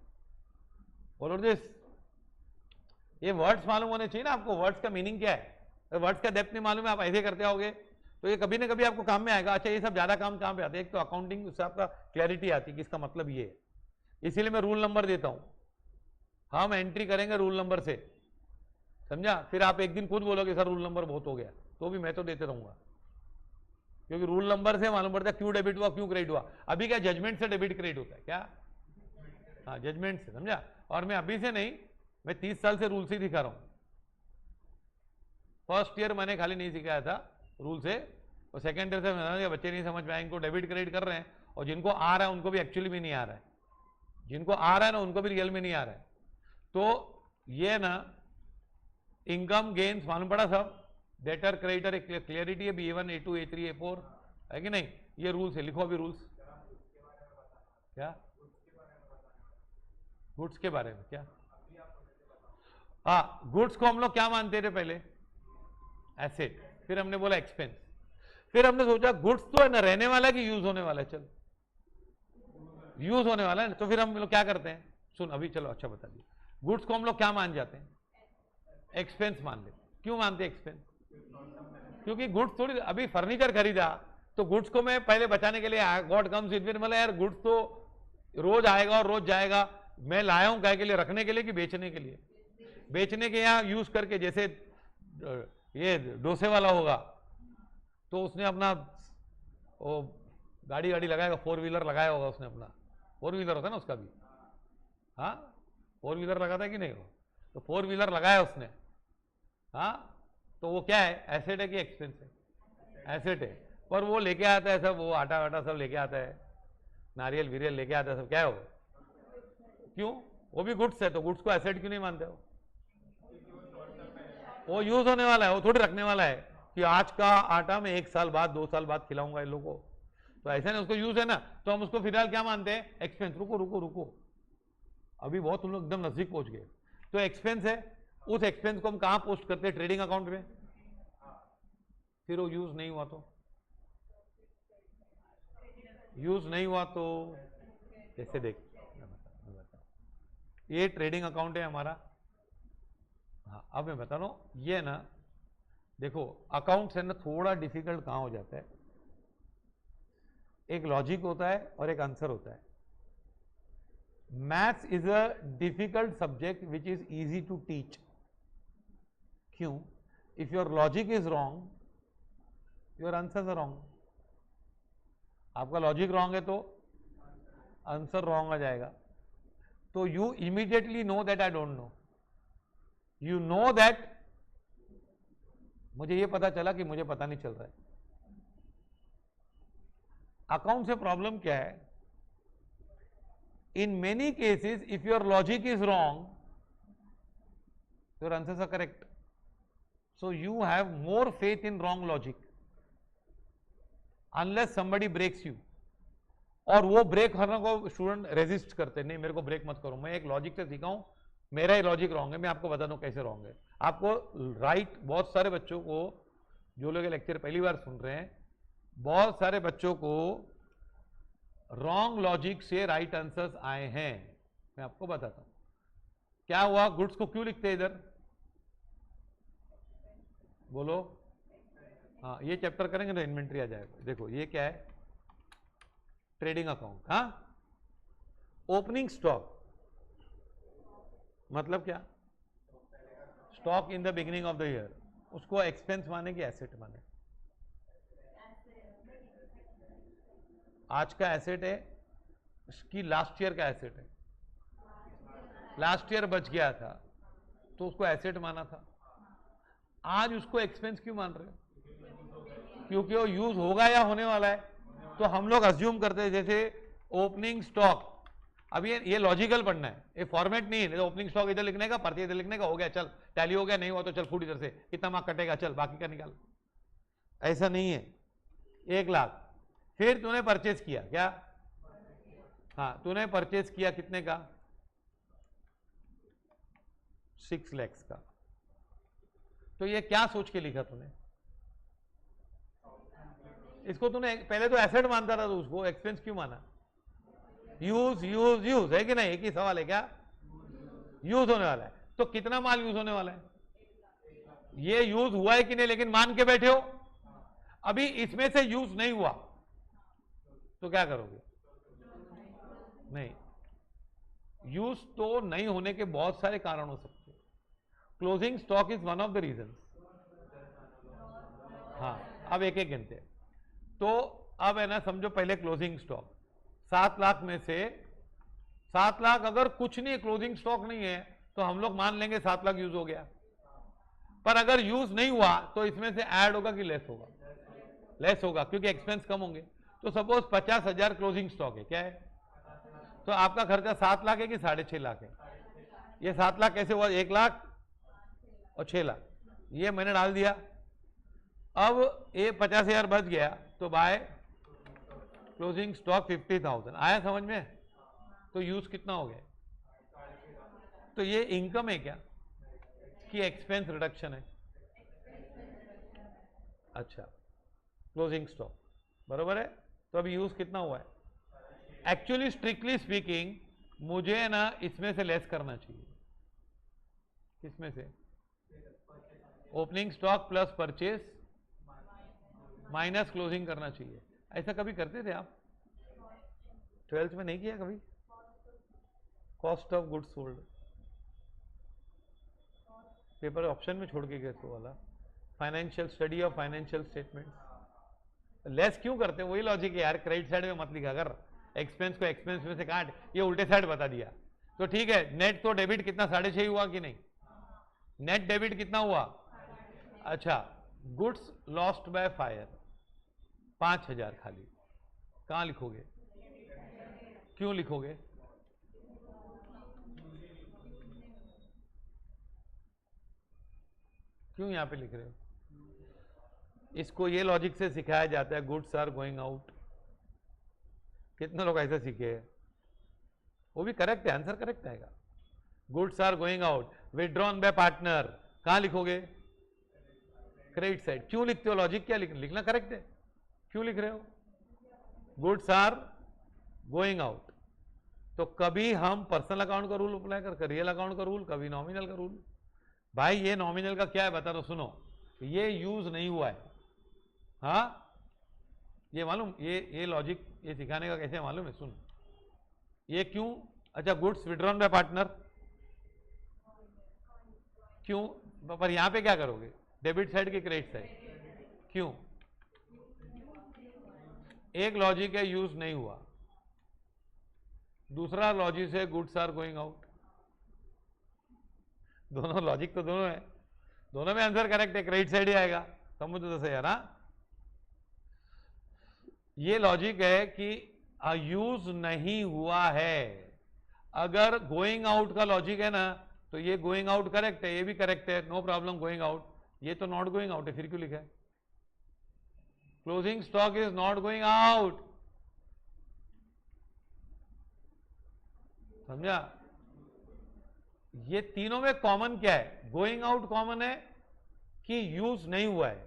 बोलो दिस, ये वर्ड्स मालूम होने चाहिए ना आपको, वर्ड्स का मीनिंग क्या है। वर्ड्स का डेप्थ नहीं मालूम है, आप ऐसे करते आओगे तो ये कभी ना कभी आपको काम में आएगा। अच्छा, ये सब ज्यादा काम कहां पे आते हैं? एक तो अकाउंटिंग, उससे आपका क्लैरिटी आती है कि इसका मतलब ये है। इसीलिए मैं रूल नंबर देता हूं, हम एंट्री करेंगे रूल नंबर से, समझा? फिर आप एक दिन खुद बोलोगे सर रूल नंबर बहुत हो गया, तो भी मैं तो देते रहूंगा, क्योंकि रूल नंबर से मालूम पड़ता है क्यों डेबिट हुआ, क्यों क्रेडिट हुआ। अभी क्या जजमेंट से डेबिट क्रेडिट होता है क्या? हाँ, जजमेंट से, समझा? और मैं अभी से नहीं, मैं 30 साल से रूल से ही सिखा रहा हूं। फर्स्ट ईयर मैंने खाली नहीं सिखाया था रूल से, और सेकेंड ईयर से मैंने बच्चे नहीं समझ पाए, इनको डेबिट क्रेडिट कर रहे हैं, और जिनको आ रहा है उनको भी एक्चुअली भी नहीं आ रहा है, जिनको आ रहा है ना उनको भी रियल में नहीं आ रहा है। तो ये ना इनकम गेन्स मालूम पड़ा सब, डेटर क्रेडिटर एक क्लियरिटी है, B1 A2 A3 A4 है कि नहीं? ये रूल्स है, लिखो अभी रूल्स। क्या? गुड्स के बारे में क्या? हाँ, गुड्स को हम लोग क्या मानते थे पहले? एसेट। फिर हमने बोला एक्सपेंस। फिर हमने सोचा गुड्स तो है ना रहने वाला कि यूज होने वाला है? चल यूज होने वाला है, तो फिर हम लोग क्या करते हैं? सुन अभी, चलो अच्छा बता दिए। गुड्स को हम लोग क्या मान जाते हैं? एक्सपेंस मान लेते। क्यों मानते हैं एक्सपेंस? क्योंकि गुड्स थोड़ी, अभी फर्नीचर खरीदा तो गुड्स को मैं पहले बचाने के लिए गॉड कम्स विद, मतलब यार गुड्स तो रोज आएगा और रोज जाएगा, मैं लाया हूं क्या के लिए? रखने के लिए कि बेचने के लिए? बेचने के, यहाँ यूज करके, जैसे ये डोसे वाला होगा तो उसने अपना वो गाड़ी लगाएगा, 4 व्हीलर लगाया होगा उसने, अपना 4 व्हीलर होता है ना उसका भी, हाँ 4 व्हीलर लगाता है कि नहीं? तो 4 व्हीलर लगाया उसने, हाँ, तो वो क्या है? एसेट है कि एक्सपेंस है? एसेट है। पर वो लेके आता है सब, वो आटा वाटा सब लेके आता है, नारियल विरियल लेके आता है सब, क्या है वो? क्यों? वो भी गुड्स है, तो गुड्स को एसेट क्यों नहीं मानते हो? वो यूज होने वाला है, वो थोड़ी रखने वाला है कि आज का आटा में 1 साल बाद 2 साल बाद खिलाऊंगा इन लोगों को, तो ऐसा नहीं, उसको यूज है ना, तो हम उसको फिलहाल क्या मानते हैं? एक्सपेंस। रुको रुको रुको, अभी बहुत तुम लोग एकदम नजदीक पहुंच गए। तो एक्सपेंस है, उस एक्सपेंस को हम कहां पोस्ट करते हैं? ट्रेडिंग अकाउंट में। फिर वो यूज नहीं हुआ तो? यूज नहीं हुआ तो कैसे? देख, ये ट्रेडिंग अकाउंट है हमारा। हाँ, अब मैं बता रहा हूं, ये ना देखो, अकाउंट से ना थोड़ा डिफिकल्ट कहां हो जाता है? एक लॉजिक होता है और एक आंसर होता है। Maths is a difficult subject which is easy to teach. क्यों? If your logic is wrong, your answers are wrong. आपका लॉजिक रॉन्ग है तो आंसर रॉन्ग आ जाएगा। तो you immediately know that I don't know, you know that मुझे ये पता चला कि मुझे पता नहीं चल रहा है। अकाउंट से प्रॉब्लम क्या है? In many cases if your logic is wrong, your answers are correct, so you have more faith in wrong logic unless somebody breaks you, और वो ब्रेक करने को स्टूडेंट रेजिस्ट करते, नहीं मेरे को ब्रेक मत करो, मैं एक लॉजिक से सीखा हूं, मेरा ही लॉजिक रॉन्ग है, मैं आपको बता दूं कैसे रॉन्ग है। आपको राइट, बहुत सारे बच्चों को, जो लोग लेक्चर पहली बार सुन रहे हैं, बहुत सारे बच्चों को रॉन्ग लॉजिक से राइट आंसर्स आए हैं। मैं आपको बताता हूं क्या हुआ। गुड्स को क्यों लिखते हैं इधर, बोलो। हाँ, ये चैप्टर करेंगे तो इन्वेंट्री आ जाएगा। देखो ये क्या है, ट्रेडिंग अकाउंट। हाँ, ओपनिंग स्टॉक मतलब क्या, stock in the beginning of the year, उसको एक्सपेंस माने कि एसेट माने। आज का एसेट है, इसकी लास्ट ईयर का एसेट है, लास्ट ईयर बच गया था तो उसको एसेट माना था, आज उसको एक्सपेंस क्यों मान रहे हो, क्योंकि वो यूज होगा या होने वाला है। तो हम लोग अज्यूम करते हैं जैसे ओपनिंग स्टॉक, अब ये लॉजिकल पढ़ना है, ये फॉर्मेट नहीं है। ओपनिंग स्टॉक इधर लिखने का, परचेज इधर लिखने का, हो गया चल, टैली हो गया, नहीं हुआ तो चल फूट इधर से, कितना मार्क कटेगा चल बाकी का निकाल, ऐसा नहीं है। 1 लाख, फिर तूने परचेज किया क्या, हाँ तूने परचेज किया कितने का, 6 लाख का, तो ये क्या सोच के लिखा तूने, इसको तूने पहले तो एसेट मानता था, तो उसको एक्सपेंस क्यों माना। यूज यूज यूज है कि नहीं, एक ही सवाल है क्या, यूज होने वाला है, तो कितना माल यूज होने वाला है, ये यूज हुआ है कि नहीं, लेकिन मान के बैठे हो। अभी इसमें से यूज नहीं हुआ तो क्या करोगे, नहीं, यूज तो नहीं होने के बहुत सारे कारण हो सकते हैं, closing stock is one of the reason. हाँ, अब एक एक गिनते हैं। तो अब है ना, समझो पहले क्लोजिंग स्टॉक 7 लाख में से 7 लाख अगर कुछ नहीं, क्लोजिंग स्टॉक नहीं है, तो हम लोग मान लेंगे 7 लाख यूज हो गया। पर अगर यूज नहीं हुआ तो इसमें से ऐड होगा कि लेस होगा, लेस होगा क्योंकि एक्सपेंस कम होंगे। तो सपोज 50,000 क्लोजिंग स्टॉक है, क्या है, तो आपका खर्चा 7 लाख है कि 6.5 लाख है। ये 7 लाख कैसे हुआ, 1 लाख और 6 लाख, ये मैंने डाल दिया। अब ये 50,000 बच गया, तो बाय क्लोजिंग स्टॉक 50,000 आया समझ में। तो यूज कितना हो गया, तो ये इनकम है क्या कि एक्सपेंस रिडक्शन है, अच्छा क्लोजिंग स्टॉक बरोबर है। तो अभी यूज कितना हुआ है, एक्चुअली स्ट्रिक्टली स्पीकिंग मुझे ना इसमें से लेस करना चाहिए, किसमें से, opening stock plus purchase minus closing करना चाहिए। ऐसा कभी करते थे आप, 12th में नहीं किया कभी, cost of goods sold, paper option में छोड़ के गए तो वाला, financial study of financial statements. Less क्यों करते हैं, वही लॉजिक है यार, क्रेडिट साइड में मत लिखा कर, एक्सपेंस को एक्सपेंस में से काट, ये उल्टे साइड बता दिया तो ठीक है। नेट तो डेबिट कितना 6.5 हुआ कि नहीं, नेट डेबिट कितना हुआ, अच्छा गुड्स लॉस्ट बाय फायर 5,000 खाली, कहां लिखोगे, क्यों लिखोगे, क्यों यहां पे लिख रहे हो, इसको ये लॉजिक से सिखाया जाता है, गुड्स आर गोइंग आउट। कितने लोग ऐसे सीखे हैं, वो भी करेक्ट है, आंसर करेक्ट आएगा। Goods are going out, withdrawn by partner, कहां लिखोगे, क्रेडिट साइड। क्यों लिखते हो, लॉजिक क्या लिखना करेक्ट है, क्यों लिख रहे हो, गुड्स आर गोइंग आउट। तो कभी हम पर्सनल अकाउंट का रूल अप्लाई कर, रियल अकाउंट का रूल, कभी नॉमिनल का रूल। भाई ये नॉमिनल का क्या है बता दो, सुनो, ये यूज नहीं हुआ है, हाँ ये मालूम, ये लॉजिक ये सिखाने का कैसे मालूम है, सुन ये क्यों, अच्छा गुड्स विड्रॉन बाय पार्टनर क्यों, पर यहां पे क्या करोगे, डेबिट साइड की क्रेडिट साइड, क्यों, एक लॉजिक है यूज नहीं हुआ, दूसरा लॉजिक है गुड्स आर गोइंग आउट। दोनों लॉजिक तो दोनों है, दोनों में आंसर करेक्ट है, क्रेडिट साइड ही आएगा, समझ तो सही यार। हाँ ये लॉजिक है कि यूज नहीं हुआ है। अगर गोइंग आउट का लॉजिक है ना, तो ये गोइंग आउट करेक्ट है, ये भी करेक्ट है, नो प्रॉब्लम गोइंग आउट, ये तो नॉट गोइंग आउट है, फिर क्यों लिखा है, closing stock is not going out, समझा? ये तीनों में कॉमन क्या है? गोइंग आउट कॉमन है कि यूज नहीं हुआ है?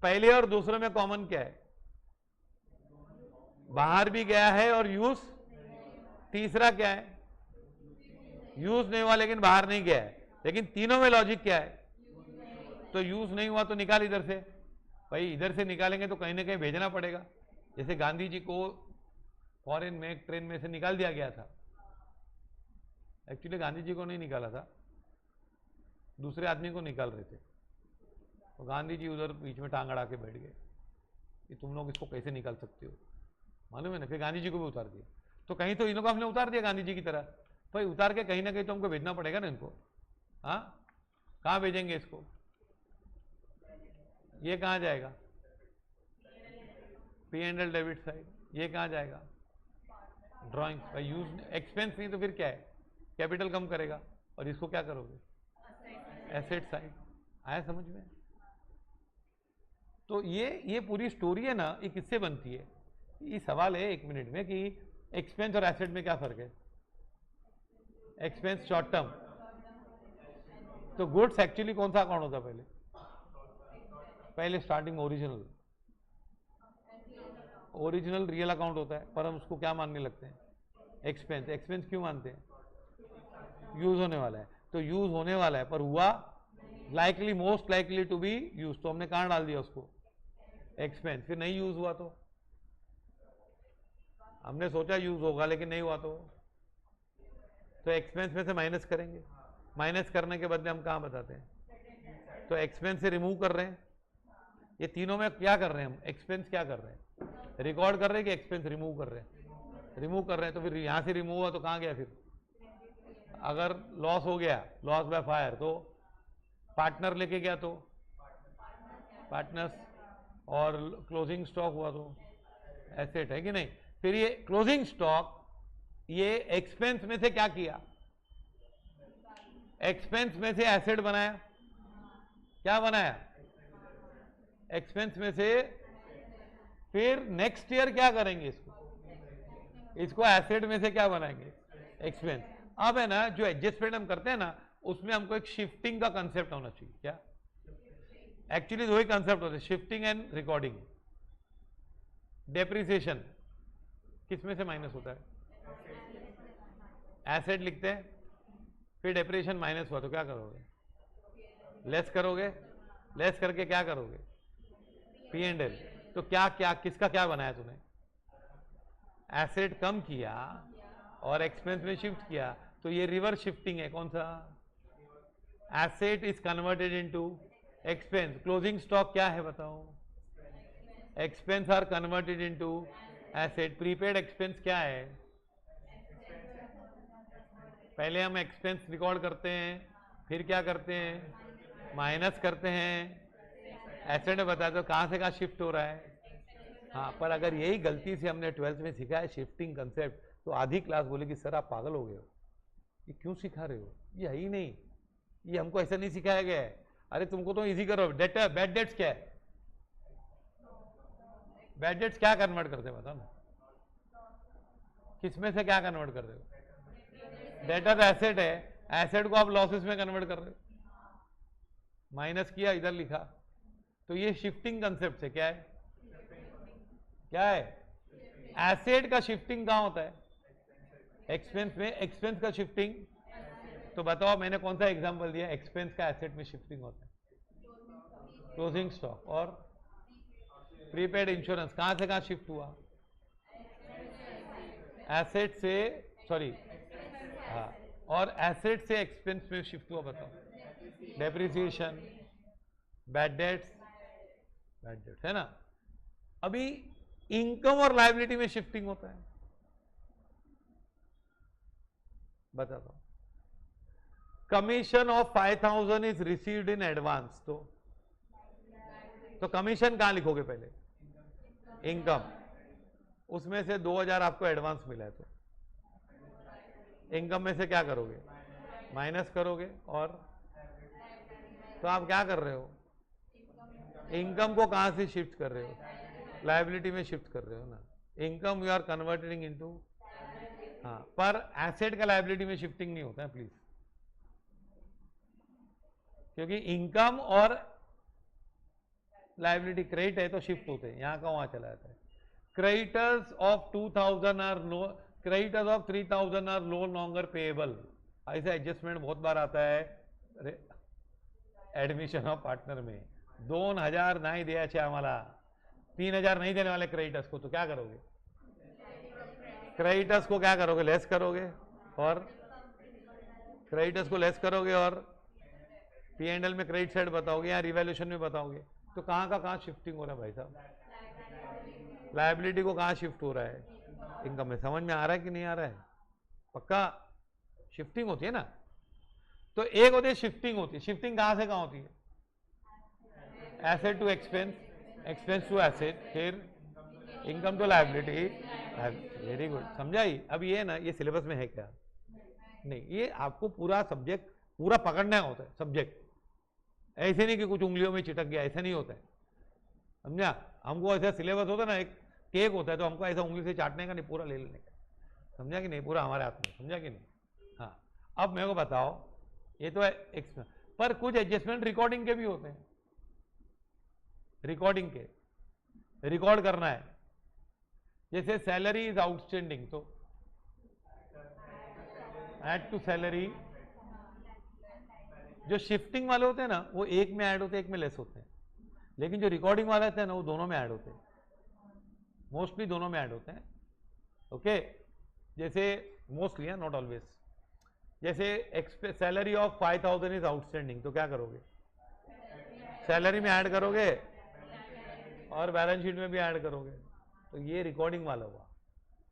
पहले और दूसरे में कॉमन क्या है? बाहर भी गया है और यूज। तीसरा क्या है? यूज नहीं हुआ लेकिन बाहर नहीं गया है। लेकिन तीनों में लॉजिक क्या है? तो यूज नहीं हुआ तो निकाल इधर से। भाई इधर से निकालेंगे तो कहीं ना कहीं भेजना पड़ेगा। जैसे गांधी जी को फॉरेन में एक ट्रेन में से निकाल दिया गया था। एक्चुअली गांधी जी को नहीं निकाला था, दूसरे आदमी को निकाल रहे थे। तो गांधी जी उधर बीच में टांग अड़ा के बैठ गए कि तुम लोग इसको कैसे निकाल सकते हो, मालूम है ना? फिर गांधी जी को भी उतार दिया। तो कहीं तो इन लोगों को हमने उतार दिया गांधी जी की तरह। भाई उतार के कहीं ना कहीं तो हमको भेजना पड़ेगा ना इनको। हाँ, कहाँ भेजेंगे इसको? ये कहाँ जाएगा? P and L debit side. ये कहाँ जाएगा? ड्राइंग्स। भाई यूज एक्सपेंस नहीं तो फिर क्या है? कैपिटल कम करेगा। और इसको क्या करोगे? Asset side. आया समझ में? तो ये पूरी स्टोरी है ना, ये किससे बनती है? ये सवाल है 1 मिनट में कि एक्सपेंस और एसेट में क्या फर्क है? Expense short term. तो गुड्स एक्चुअली कौन सा अकाउंट होता है? पहले स्टार्टिंग में ओरिजिनल रियल अकाउंट होता है, पर हम उसको क्या मानने लगते हैं? एक्सपेंस। एक्सपेंस क्यों मानते हैं? यूज होने वाला है। तो यूज होने वाला है पर हुआ likely, most likely to be use, तो हमने कहां डाल दिया उसको? एक्सपेंस। फिर नहीं यूज हुआ तो हमने सोचा यूज होगा लेकिन नहीं हुआ तो एक्सपेंस में से माइनस करेंगे। माइनस करने के बदले हम कहां बताते हैं? तो एक्सपेंस से रिमूव कर रहे हैं। ये तीनों में क्या कर रहे हैं हम? एक्सपेंस क्या कर रहे हैं? रिकॉर्ड कर रहे हैं कि एक्सपेंस रिमूव कर रहे हैं? रिमूव कर रहे हैं। तो फिर यहां से रिमूव हुआ तो कहां गया? फिर अगर लॉस हो गया, लॉस बाय फायर, तो पार्टनर लेके गया तो पार्टनर्स, और क्लोजिंग स्टॉक हुआ तो एसेट, है कि नहीं? फिर ये क्लोजिंग स्टॉक ये एक्सपेंस में से क्या किया? एक्सपेंस में से एसेट बनाया। क्या बनाया? एक्सपेंस में से। फिर नेक्स्ट ईयर क्या करेंगे? इसको एसेट में से क्या बनाएंगे? एक्सपेंस। अब है ना, जो एडजस्टमेंट हम करते हैं ना, उसमें हमको एक शिफ्टिंग का कंसेप्ट होना चाहिए। क्या? एक्चुअली दो ही कंसेप्ट होते हैं, शिफ्टिंग एंड रिकॉर्डिंग। डेप्रिसिएशन किस में से माइनस होता है? एसेट लिखते हैं, फिर डेप्रिसिएशन माइनस हुआ तो क्या करोगे? लेस करोगे। लेस करके क्या करोगे? P and L. तो क्या क्या किसका क्या बनाया तूने? एसेट कम किया और एक्सपेंस में शिफ्ट किया, तो ये रिवर्स शिफ्टिंग है। कौन सा? Asset is converted into expense. Closing stock क्या है बताओ? Expense are converted into asset. Prepaid expense क्या है? पहले हम एक्सपेंस रिकॉर्ड करते हैं, फिर क्या करते हैं? माइनस करते हैं। एसेट में बता दो कहां से कहां शिफ्ट हो रहा है। हाँ, पर अगर यही गलती से हमने 12th में सीखा है शिफ्टिंग कंसेप्ट, तो आधी क्लास बोलेगी सर आप पागल हो गए हो, ये क्यों सिखा रहे हो? ये है ही नहीं, ये हमको ऐसा नहीं सिखाया गया है। अरे तुमको तो इजी करो। डेटर, बैड डेट्स क्या है? बैड डेट्स क्या कन्वर्ट करते हैं बताओ ना? किसमें से क्या कन्वर्ट कर रहे हो? डेटर एसेट है, एसेट को आप लॉसेस में कन्वर्ट कर रहे हो। माइनस किया, इधर लिखा, तो ये शिफ्टिंग कंसेप्ट है। क्या है? क्या है? एसेट का शिफ्टिंग कहां होता है? एक्सपेंस में। एक्सपेंस का शिफ्टिंग, तो बताओ मैंने कौन सा एग्जांपल दिया? एक्सपेंस का एसेट में शिफ्टिंग होता है? Closing stock. और प्रीपेड इंश्योरेंस कहां से कहां शिफ्ट हुआ? एसेट से, सॉरी, हाँ, और एसेट से एक्सपेंस में शिफ्ट हुआ। बताओ? डेप्रिसिएशन, बैड डेट्स है ना। अभी इनकम और लायबिलिटी में शिफ्टिंग होता है। बताता हूं। Commission of 5000 is received in advance, तो कमीशन कहां लिखोगे? पहले इनकम, उसमें से 2000 आपको एडवांस मिला है, तो इनकम में से क्या करोगे? माइनस करोगे। और तो आप क्या कर रहे हो? इनकम को कहां से शिफ्ट कर रहे हो? लायबिलिटी में शिफ्ट कर रहे हो ना। Income you are converting into हाँ, पर एसेट का लायबिलिटी में शिफ्टिंग नहीं होता है प्लीज, क्योंकि इनकम और लायबिलिटी क्रेडिट है तो शिफ्ट होते हैं, यहां का वहां चला जाता है। Creditors of 2000 are no, creditors of 3000 are no longer payable. ऐसा एडजस्टमेंट बहुत बार आता है एडमिशन ऑफ पार्टनर में। 2000 नहीं दिया आम्हाला, 3000 नहीं देने वाले क्रेडिटर्स को, तो क्या करोगे? क्रेडिटर्स को क्या करोगे? लेस करोगे, और क्रेडिटर्स को लेस करोगे और P&L में क्रेडिट साइड बताओगे या रिवैल्यूएशन में बताओगे। तो कहां का कहां शिफ्टिंग हो रहा है भाई साहब? लायबिलिटी को कहां शिफ्ट हो रहा है? इनकम में। समझ में आ रहा है कि नहीं आ रहा है? पक्का शिफ्टिंग होती है ना। तो एक होती है शिफ्टिंग, होती है शिफ्टिंग कहां से कहां होती है? Asset to expense, expense to asset, फिर income to liability. Very good, समझा ही। अब ये ना, ये सिलेबस में है क्या? नहीं, ये आपको पूरा सब्जेक्ट पूरा पकड़ना होता है सब्जेक्ट, ऐसे नहीं कि कुछ उंगलियों में चिटक गया, ऐसा नहीं होता है, समझा? हमको ऐसा सिलेबस होता है ना, एक केक होता है तो हमको ऐसा उंगली से चाटने का नहीं, पूरा ले लेने का, समझा कि नहीं? पूरा हमारे हाथ में, समझा कि नहीं? हाँ, अब मेरे को बताओ, ये तो है पर कुछ एडजस्टमेंट रिकॉर्डिंग के भी होते हैं। रिकॉर्डिंग के रिकॉर्ड करना है, जैसे सैलरी इज आउटस्टैंडिंग, तो ऐड टू सैलरी। जो शिफ्टिंग वाले होते हैं ना, वो एक में ऐड होते हैं, एक में लेस होते हैं, लेकिन जो रिकॉर्डिंग वाले होते हैं ना, वो दोनों में ऐड होते हैं, मोस्टली दोनों में ऐड होते हैं। ओके, जैसे मोस्टली है, नॉट ऑलवेज। जैसे सैलरी ऑफ 5000 इज आउटस्टैंडिंग, तो क्या करोगे? सैलरी में ऐड करोगे और बैलेंस शीट में भी ऐड करोगे। तो ये रिकॉर्डिंग वाला हुआ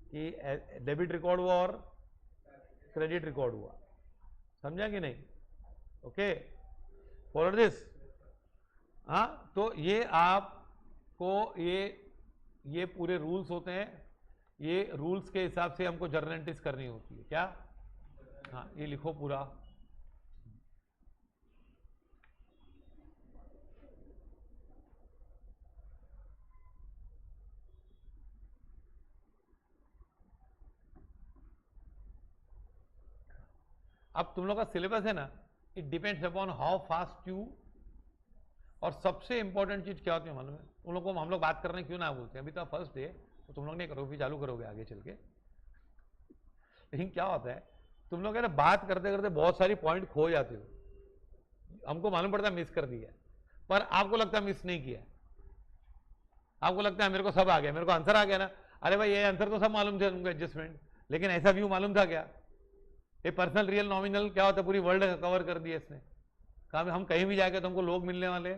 कि डेबिट रिकॉर्ड हुआ और क्रेडिट रिकॉर्ड हुआ, समझा कि नहीं? Okay, follow this. हाँ, तो ये आपको ये पूरे रूल्स होते हैं, ये रूल्स के हिसाब से हमको जर्नल एंट्रीज करनी होती है। क्या? हाँ, ये लिखो पूरा। अब तुम लोग का सिलेबस है ना, it depends upon how fast you. और सबसे इंपॉर्टेंट चीज क्या होती है मालूम है? उन लोगों को हम लोग बात करने क्यों ना बोलते हैं? अभी तो फर्स्ट डे, तो तुम लोग नहीं करोगे, फिर चालू करोगे आगे चल के। लेकिन क्या होता है, तुम लोग है ना, बात करते करते बहुत सारी पॉइंट खो जाते हो। हमको मालूम पड़ता है मिस कर दिया, पर आपको लगता है मिस नहीं किया। आपको लगता है मेरे को सब आ गया, मेरे को आंसर आ गया ना। अरे भाई, ये आंसर तो सब मालूम थे तुमको, एडजस्टमेंट, लेकिन ऐसा व्यू मालूम था क्या? ये पर्सनल रियल नॉमिनल क्या होता है, पूरी वर्ल्ड कवर कर दिया इसने। कहा हम कहीं भी जाके तो हमको लोग मिलने वाले,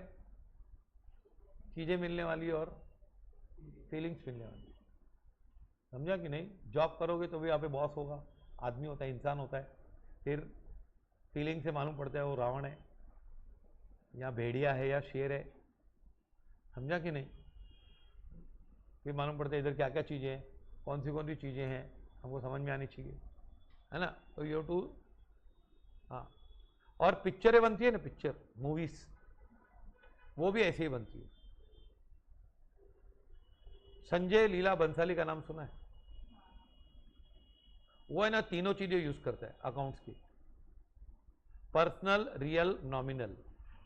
चीजें मिलने वाली और फीलिंग्स मिलने वाली, समझा कि नहीं? जॉब करोगे तो भी यहाँ पे बॉस होगा, आदमी होता है, इंसान होता है। फिर फीलिंग से मालूम पड़ता है वो रावण है या भेड़िया है या शेर है, समझा कि नहीं? फिर मालूम पड़ता है इधर क्या क्या चीजें हैं, कौन सी चीजें हैं, हमको समझ में आनी चाहिए, है ना? तो यू टू। हाँ, और पिक्चरें बनती है ना, पिक्चर मूवीज, वो भी ऐसे ही बनती है। संजय लीला बंसाली का नाम सुना है? वो है ना, तीनों चीजें यूज करता है अकाउंट्स की, पर्सनल, रियल, नॉमिनल,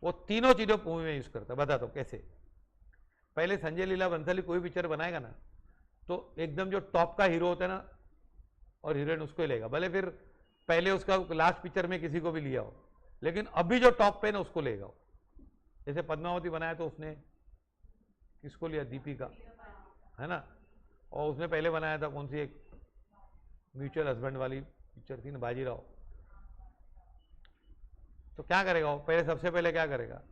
वो तीनों चीजों मूवी में यूज करता है। बता दो कैसे? पहले संजय लीला बंसाली कोई पिक्चर बनाएगा ना, तो एकदम जो टॉप का हीरो होता है ना और हीरोइन, उसको ही लेगा, भले फिर पहले उसका लास्ट पिक्चर में किसी को भी लिया हो, लेकिन अभी जो टॉप पे ना उसको लेगा। जैसे पद्मावती बनाया तो उसने किसको लिया? दीपिका, है ना? और उसने पहले बनाया था कौन सी, एक म्यूचुअल हस्बैंड वाली पिक्चर थी ना, बाजीराव। तो क्या करेगा वो? पहले, सबसे पहले क्या करेगा?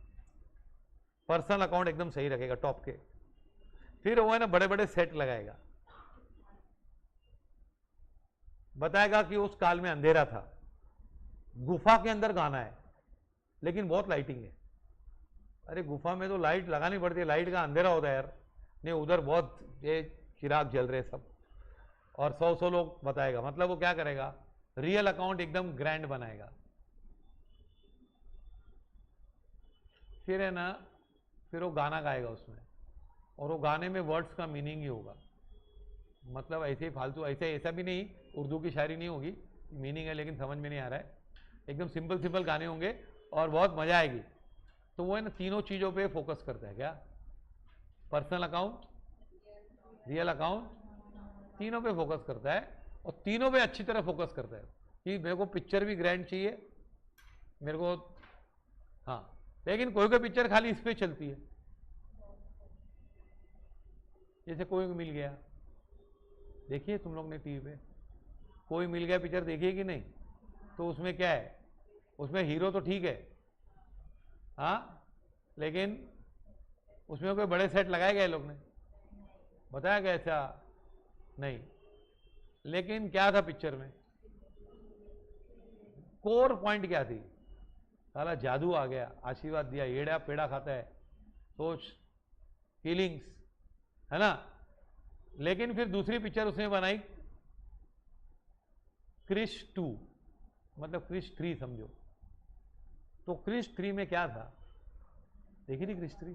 पर्सनल अकाउंट एकदम सही रखेगा टॉप के, फिर वो है ना बड़े बड़े सेट लगाएगा, बताएगा कि उस काल में अंधेरा था, गुफा के अंदर गाना है, लेकिन बहुत लाइटिंग है। अरे गुफा में तो लाइट लगानी पड़ती है, लाइट का अंधेरा होता है यार। नहीं, उधर बहुत ये चिराग जल रहे सब, और 100 लोग बताएगा। मतलब वो क्या करेगा? रियल अकाउंट एकदम ग्रैंड बनाएगा। फिर है ना, फिर वो गाना गाएगा उसमें, और वो गाने में वर्ड्स का मीनिंग ही होगा। मतलब ऐसे ही फालतू, ऐसे ऐसा भी नहीं उर्दू की शायरी नहीं होगी, मीनिंग है लेकिन समझ में नहीं आ रहा है, एकदम सिंपल सिंपल गाने होंगे और बहुत मजा आएगी। तो वो है ना तीनों चीज़ों पे फोकस करता है क्या, पर्सनल अकाउंट, रियल अकाउंट, तीनों पे फोकस करता है और तीनों पे अच्छी तरह फोकस करता है कि मेरे को पिक्चर भी ग्रैंड चाहिए मेरे को, हाँ, लेकिन कोई कोई पिक्चर खाली इस पे चलती है, जैसे कोई मिल गया, देखिए तुम लोग ने टीवी पे कोई मिल गया पिक्चर देखिए कि नहीं, तो उसमें क्या है, उसमें हीरो तो ठीक है, हाँ, लेकिन उसमें कोई बड़े सेट लगाए गए लोग ने, बताया गया ऐसा नहीं, लेकिन क्या था पिक्चर में, कोर पॉइंट क्या थी, साला जादू आ गया, आशीर्वाद दिया, येड़ा पेड़ा खाता है, सोच, फीलिंग्स, है ना। लेकिन फिर दूसरी पिक्चर उसने बनाई क्रिश 2, मतलब क्रिश 3 समझो, तो क्रिश 3 में क्या था, देखी थी क्रिश 3,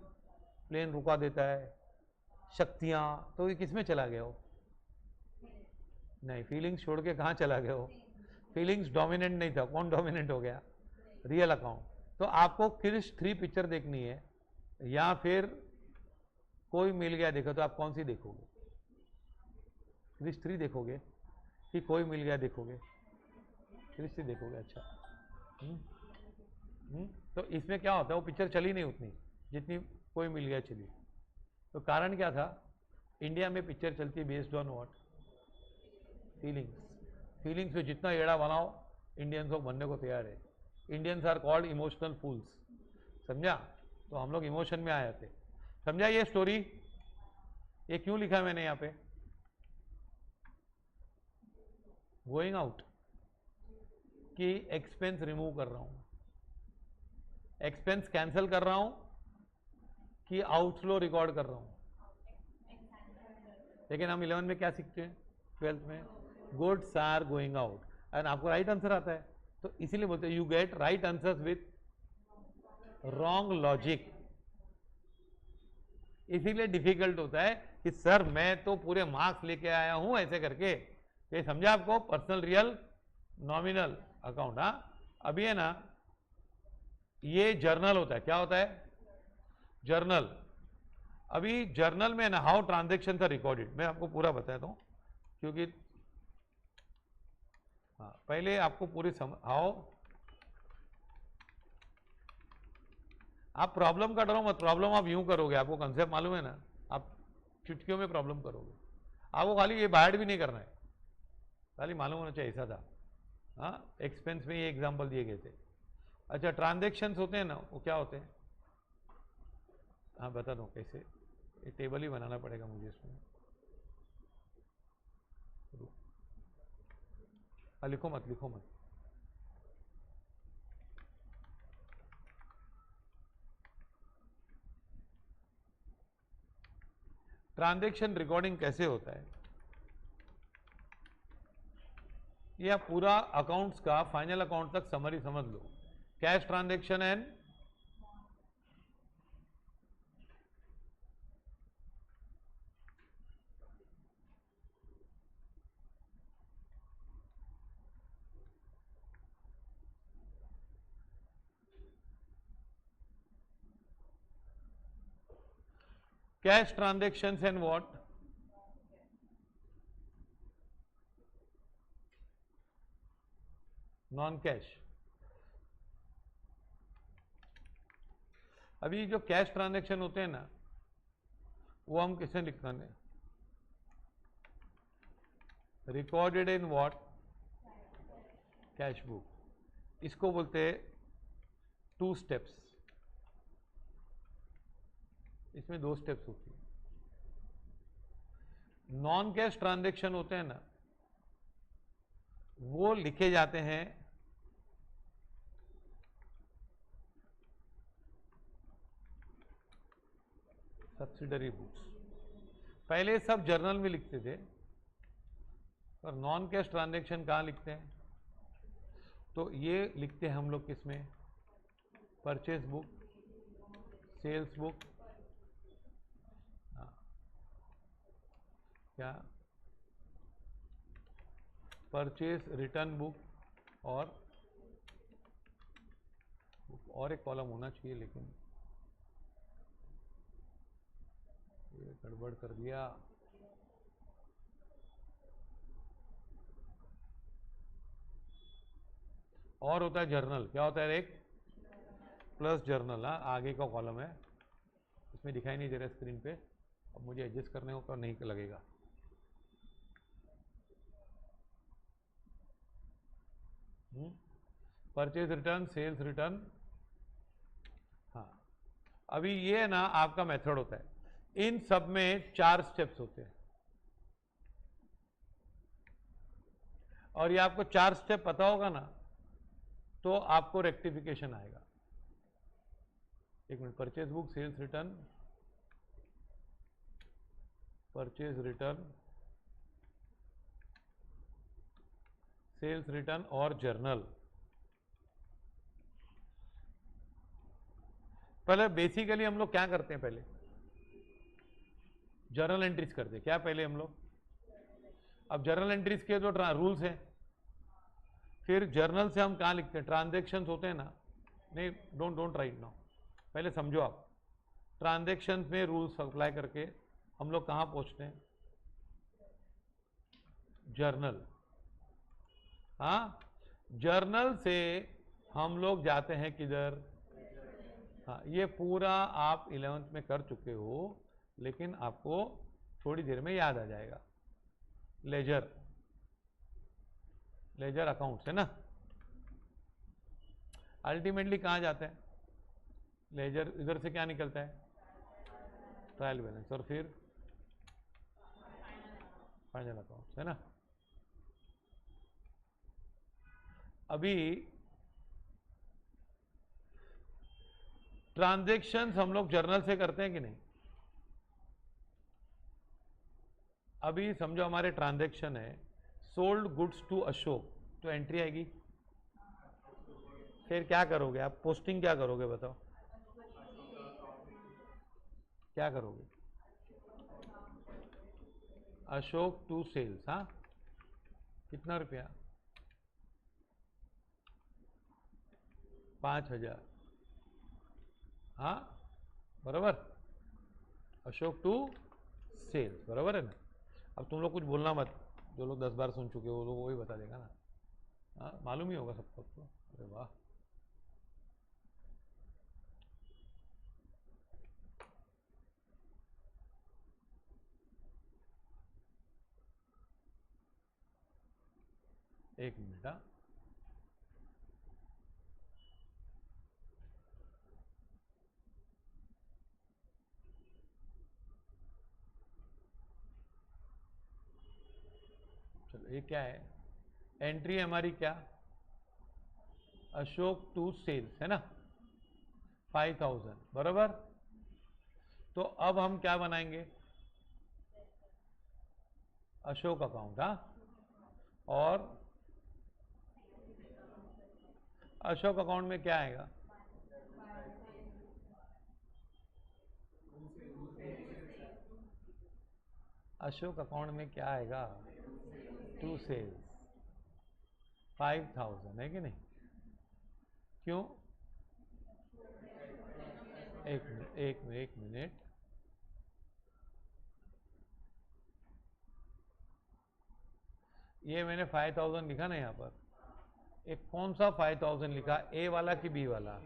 प्लेन रुका देता है, शक्तियां, तो ये किसमें चला गया हो, नहीं, फीलिंग्स छोड़ के कहाँ चला गया हो, फीलिंग्स डोमिनेंट नहीं था, कौन डोमिनेंट हो गया, रियल अकाउंट। तो आपको क्रिश 3 पिक्चर देखनी है या फिर कोई मिल गया देखो, तो आप कौन सी देखोगे, क्रिश 3 देखोगे कि कोई मिल गया देखोगे, क्रिश 3 देखोगे, अच्छा। तो इसमें क्या होता है, वो पिक्चर चली नहीं उतनी जितनी कोई मिल गया चली, तो कारण क्या था, इंडिया में पिक्चर चलती है based on what, feelings, feelings पे जितना एड़ा बनाओ इंडियंस लोग बनने को तैयार है, Indians are called emotional fools, समझा, तो हम लोग इमोशन में आ जाते, समझा ये स्टोरी, ये क्यों लिखा मैंने यहाँ पे, गोइंग आउट कि एक्सपेंस रिमूव कर रहा हूं, एक्सपेंस कैंसिल कर रहा हूं कि आउटफ्लो रिकॉर्ड कर रहा हूं, लेकिन हम 11 में क्या सीखते हैं, 12th में, goods are going out, and आपको राइट आंसर आता है, तो इसीलिए बोलते हैं you get right answers with wrong logic, इसीलिए डिफिकल्ट होता है कि सर मैं तो पूरे मार्क्स लेके आया हूं ऐसे करके, ये समझा आपको, पर्सनल रियल नॉमिनल अकाउंट, हाँ। अभी है ना, ये जर्नल होता है, क्या होता है, जर्नल, अभी जर्नल में ना हाउ ट्रांजेक्शन आर रिकॉर्डेड, मैं आपको पूरा बताता हूं क्योंकि, हाँ, पहले आपको पूरी हाउ, आप प्रॉब्लम का डरो मत, प्रॉब्लम आप यूं करोगे, आपको कंसेप्ट मालूम है ना, आप चुटकियों में प्रॉब्लम करोगे, आपको खाली ये बाहर भी नहीं करना है, खाली मालूम होना चाहिए, ऐसा था, हाँ, एक्सपेंस में ये एग्जांपल दिए गए थे। अच्छा, ट्रांजेक्शन्स होते हैं ना, वो क्या होते हैं, हाँ बता दो कैसे, ये टेबल ही बनाना पड़ेगा मुझे इसमें, लिखो मत, लिखो मत, ट्रांजैक्शन रिकॉर्डिंग कैसे होता है, ये आप पूरा अकाउंट्स का फाइनल अकाउंट तक समरी समझ लो, cash transaction and cash transactions and what, non cash. अभी जो कैश ट्रांजैक्शन होते हैं ना, वो हम किसने लिखते हैं, recorded in what, cash book, इसको बोलते हैं 2 स्टेप्स, इसमें 2 स्टेप्स होती है। नॉन कैश ट्रांजैक्शन होते हैं ना, वो लिखे जाते हैं सब्सिडरी बुक्स, पहले सब जर्नल में लिखते थे, और नॉन कैश ट्रांजैक्शन कहाँ लिखते हैं, तो ये लिखते हैं हम लोग किसमें, परचेज बुक, सेल्स बुक, हाँ, क्या परचेज रिटर्न बुक और एक कॉलम होना चाहिए, लेकिन ये गड़बड़ कर दिया। और होता है जर्नल। क्या होता है? एक प्लस जर्नल। हाँ, आगे का कॉलम है, इसमें दिखाई नहीं दे रहा स्क्रीन पे। अब मुझे एडजस्ट करने को नहीं लगेगा। Purchase return, sales return. हाँ, अभी ये ना आपका मेथड होता है। इन सब में 4 स्टेप्स होते हैं, और ये आपको 4 स्टेप पता होगा ना, तो आपको रेक्टिफिकेशन आएगा। एक minute, purchase book, sales return, purchase return, sales return और जर्नल। पहले बेसिकली हम लोग क्या करते हैं? पहले जर्नल एंट्रीज करते हैं। क्या पहले हम लोग? अब जर्नल एंट्रीज के जो रूल्स हैं, फिर जर्नल से हम कहाँ लिखते हैं? ट्रांजेक्शन्स होते हैं ना। नहीं, डोंट राइट नाउ, पहले समझो आप। ट्रांजेक्शन्स में रूल्स अप्लाई करके हम लोग कहाँ पहुँचते हैं? जर्नल। हाँ, जर्नल से हम लोग जाते हैं किधर? हाँ, ये पूरा आप 11th में कर चुके हो, लेकिन आपको थोड़ी देर में याद आ जाएगा। लेजर, लेजर अकाउंट्स है ना। अल्टीमेटली कहाँ जाते हैं? लेजर। इधर से क्या निकलता है? ट्रायल बैलेंस, और फिर फाइनल अकाउंट्स है ना। अभी ट्रांजैक्शंस हम लोग जर्नल से करते हैं कि नहीं? अभी समझो हमारे ट्रांजैक्शन है, सोल्ड गुड्स टू अशोक, तो एंट्री आएगी। फिर क्या करोगे आप? पोस्टिंग क्या करोगे बताओ? क्या करोगे? Ashok to sales. हाँ, कितना रुपया? 5,000। हाँ, बराबर। अशोक टू सेल्स, बराबर है ना। अब तुम लोग कुछ बोलना मत, जो लोग 10 बार सुन चुके हो वो लोग वही बता देगा ना। हाँ, मालूम ही होगा सबको तो। अरे वाह, एक मिनट। हाँ, चलो, ये क्या है? एंट्री है हमारी क्या? अशोक टू सेल्स है ना, 5,000, बराबर। तो अब हम क्या बनाएंगे? अशोक अकाउंट। हाँ, और अशोक अकाउंट में क्या आएगा? अशोक अकाउंट में क्या आएगा? टू सेल्स 5,000 है कि नहीं? क्यों? एक मिनट। ये मैंने 5,000 लिखा ना यहाँ पर। एक कौन सा 5,000 लिखा? ए वाला कि बी वाला?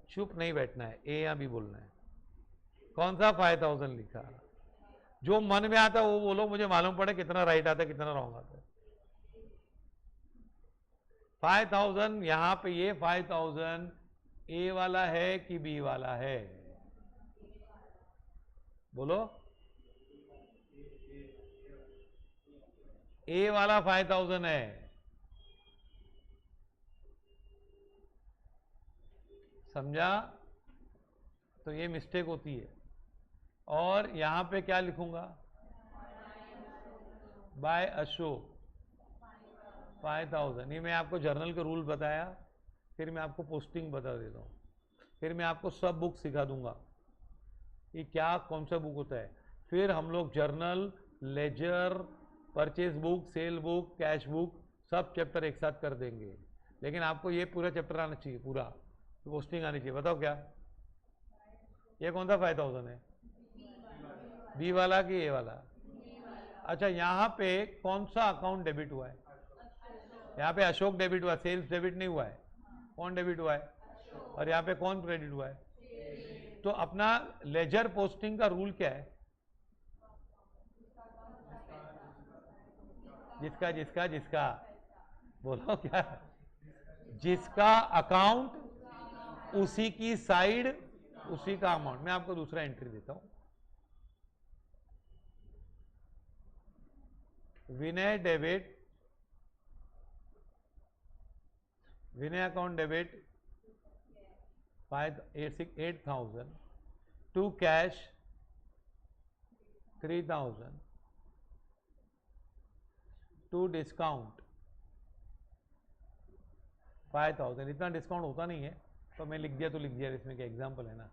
चुप नहीं बैठना है, ए या बी बोलना है। कौन सा 5,000 लिखा? जो मन में आता है वो बोलो, मुझे मालूम पड़े कितना राइट आता है कितना रॉन्ग आता है। 5,000 यहां पे, ये 5,000 ए वाला है कि बी वाला है? बोलो। ए वाला 5,000 है। समझा? तो ये मिस्टेक होती है। और यहां पे क्या लिखूंगा? बाय अशोक 5,000। ये मैं आपको जर्नल के रूल बताया, फिर मैं आपको पोस्टिंग बता देता हूँ, फिर मैं आपको सब बुक सिखा दूंगा कि क्या कौन सा बुक होता है। फिर हम लोग journal, ledger, purchase book, sale book, cash book, सब चैप्टर एक साथ कर देंगे। लेकिन आपको ये पूरा चैप्टर आना चाहिए, पूरा पोस्टिंग आनी चाहिए। बताओ क्या ये कौन सा 5000 है, बी वाला कि ए वाला? अच्छा, यहाँ पे कौन सा अकाउंट डेबिट हुआ है? यहाँ पे अशोक डेबिट हुआ, सेल्स डेबिट नहीं हुआ है। कौन डेबिट हुआ है? और यहाँ पे कौन क्रेडिट हुआ है? तो अपना लेजर पोस्टिंग का रूल क्या है? जिसका जिसका जिसका बोलो क्या? जिसका अकाउंट उसी की साइड उसी का अमाउंट। मैं आपको दूसरा एंट्री देता हूं। Vinay debit, Vinay account debit 8,000 to cash 3,000 to discount 5,000। इतना डिस्काउंट होता नहीं है तो मैं लिख दिया तो लिख दिया, इसमें क्या एग्जाम्पल है ना,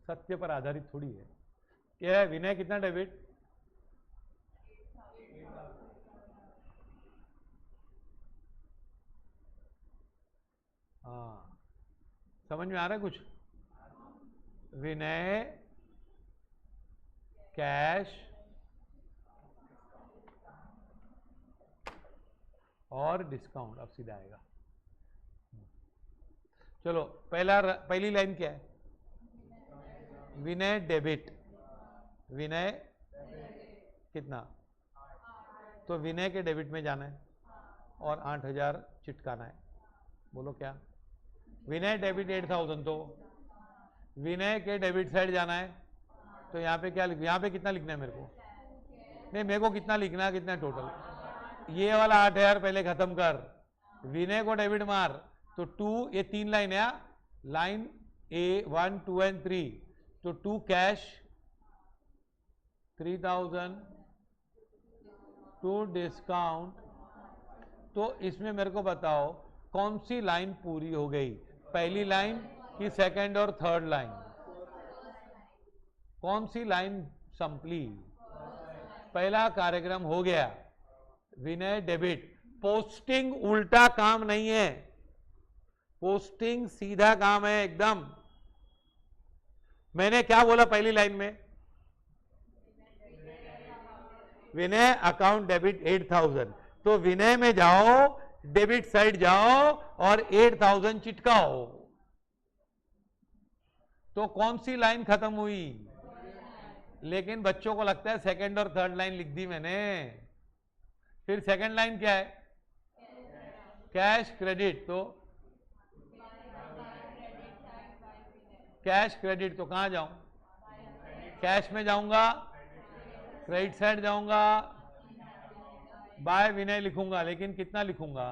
सत्य पर आधारित थोड़ी है। क्या है विनय कितना डेबिट? हाँ, समझ में आ रहा है कुछ? विनय कैश और डिस्काउंट, अब सीधा आएगा। चलो पहली लाइन क्या है? विनय डेबिट, विनय कितना? तो विनय के डेबिट में जाना है और 8,000 चिटकाना है। बोलो क्या? विनय डेबिट 8,000, तो विनय के डेबिट साइड जाना है। तो यहाँ पे क्या यहाँ पे कितना लिखना है मेरे को? नहीं, मेरे को कितना लिखना है, कितना टोटल? ये वाला 8,000 पहले खत्म कर, विनय को डेबिट मार। तो 2, ये 3 लाइन है, लाइन ए 1, 2 एंड 3। तो 2 कैश 3,000 टू डिस्काउंट। तो इसमें मेरे को बताओ कौन सी लाइन पूरी हो गई, पहली लाइन कि सेकंड और थर्ड लाइन? कौन सी लाइन संपली? पहला कार्यक्रम हो गया, विनय डेबिट। पोस्टिंग उल्टा काम नहीं है, पोस्टिंग सीधा काम है एकदम। मैंने क्या बोला पहली लाइन में? विनय अकाउंट डेबिट 8,000। तो विनय में जाओ, डेबिट साइड जाओ और 8,000 चिटकाओ। तो कौन सी लाइन खत्म हुई? लेकिन बच्चों को लगता है सेकंड और थर्ड लाइन लिख दी मैंने। फिर सेकंड लाइन क्या है? Cash credit. तो कैश क्रेडिट, तो कहां जाऊं? कैश में जाऊंगा, क्रेडिट साइड जाऊंगा, बाय विनय लिखूंगा। लेकिन कितना लिखूंगा?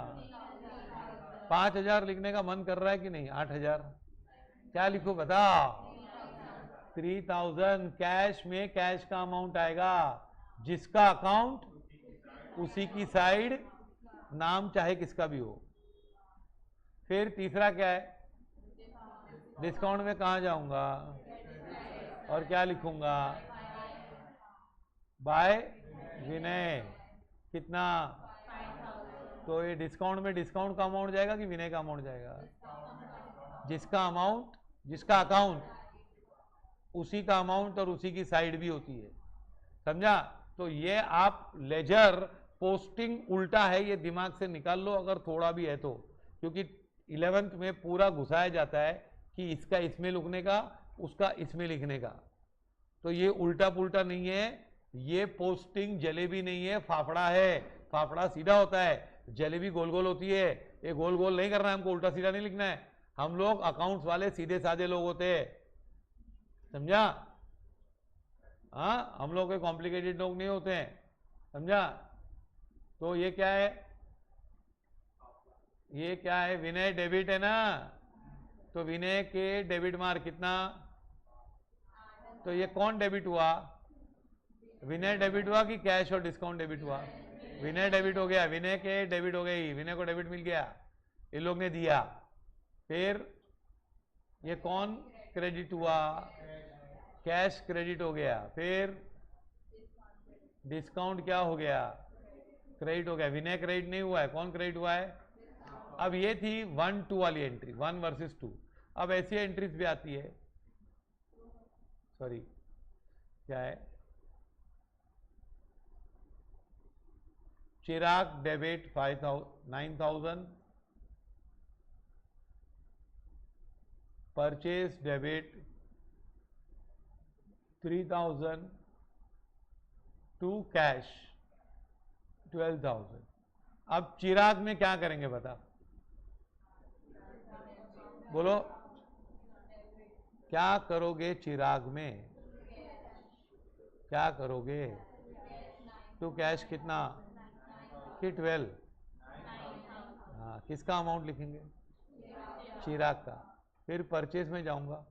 5,000 लिखने का मन कर रहा है कि नहीं? 8,000 क्या लिखूं बताओ? 3,000। कैश में कैश का अमाउंट आएगा, जिसका अकाउंट उसी की साइड, नाम चाहे किसका भी हो। फिर तीसरा क्या है? डिस्काउंट में कहां जाऊंगा और क्या लिखूंगा? बाय विनय कितना? तो ये डिस्काउंट में डिस्काउंट का अमाउंट जाएगा कि विनय का अमाउंट जाएगा? जिसका अमाउंट, जिसका अकाउंट उसी का अमाउंट और उसी की साइड भी होती है, समझा? तो ये आप लेजर पोस्टिंग उल्टा है, ये दिमाग से निकाल लो अगर थोड़ा भी है तो, क्योंकि 11th में पूरा घुसाया जाता है कि इसका इसमें लिखने का, उसका इसमें लिखने का। तो ये उल्टा पुल्टा नहीं है, ये पोस्टिंग जलेबी नहीं है, फाफड़ा है। फाफड़ा सीधा होता है, जलेबी गोल गोल होती है। ये गोल गोल नहीं करना है हमको, उल्टा सीधा नहीं लिखना है। हम लोग अकाउंट्स वाले सीधे साधे लोग होते हैं, समझा? हाँ, हम लोग के कॉम्प्लिकेटेड लोग नहीं होते हैं, समझा? तो ये क्या है? ये क्या है? विनय डेबिट है ना, तो विनय के डेबिट मार कितना? तो ये कौन डेबिट हुआ? विनय डेबिट हुआ कि कैश और डिस्काउंट डेबिट हुआ? विनय डेबिट हो गया, विनय के डेबिट हो गई, विनय को डेबिट मिल गया, ये लोग ने दिया। फिर ये कौन क्रेडिट हुआ? कैश क्रेडिट हो गया। फिर डिस्काउंट क्या हो गया, क्रेडिट हो गया। विनय क्रेडिट नहीं हुआ है, कौन क्रेडिट हुआ है? अब ये थी 1-2 वाली एंट्री, 1 वर्सेस 2। अब ऐसी एंट्रीज भी आती है, सॉरी क्या है, Chirag debit 9,000, purchase debit 3,000, to cash 12,000। अब चिराग में क्या करेंगे बता, बोलो क्या करोगे चिराग में, क्या करोगे? टू कैश कितना कि 12? हाँ, किसका अमाउंट लिखेंगे? चिराग का। फिर परचेज में जाऊंगा,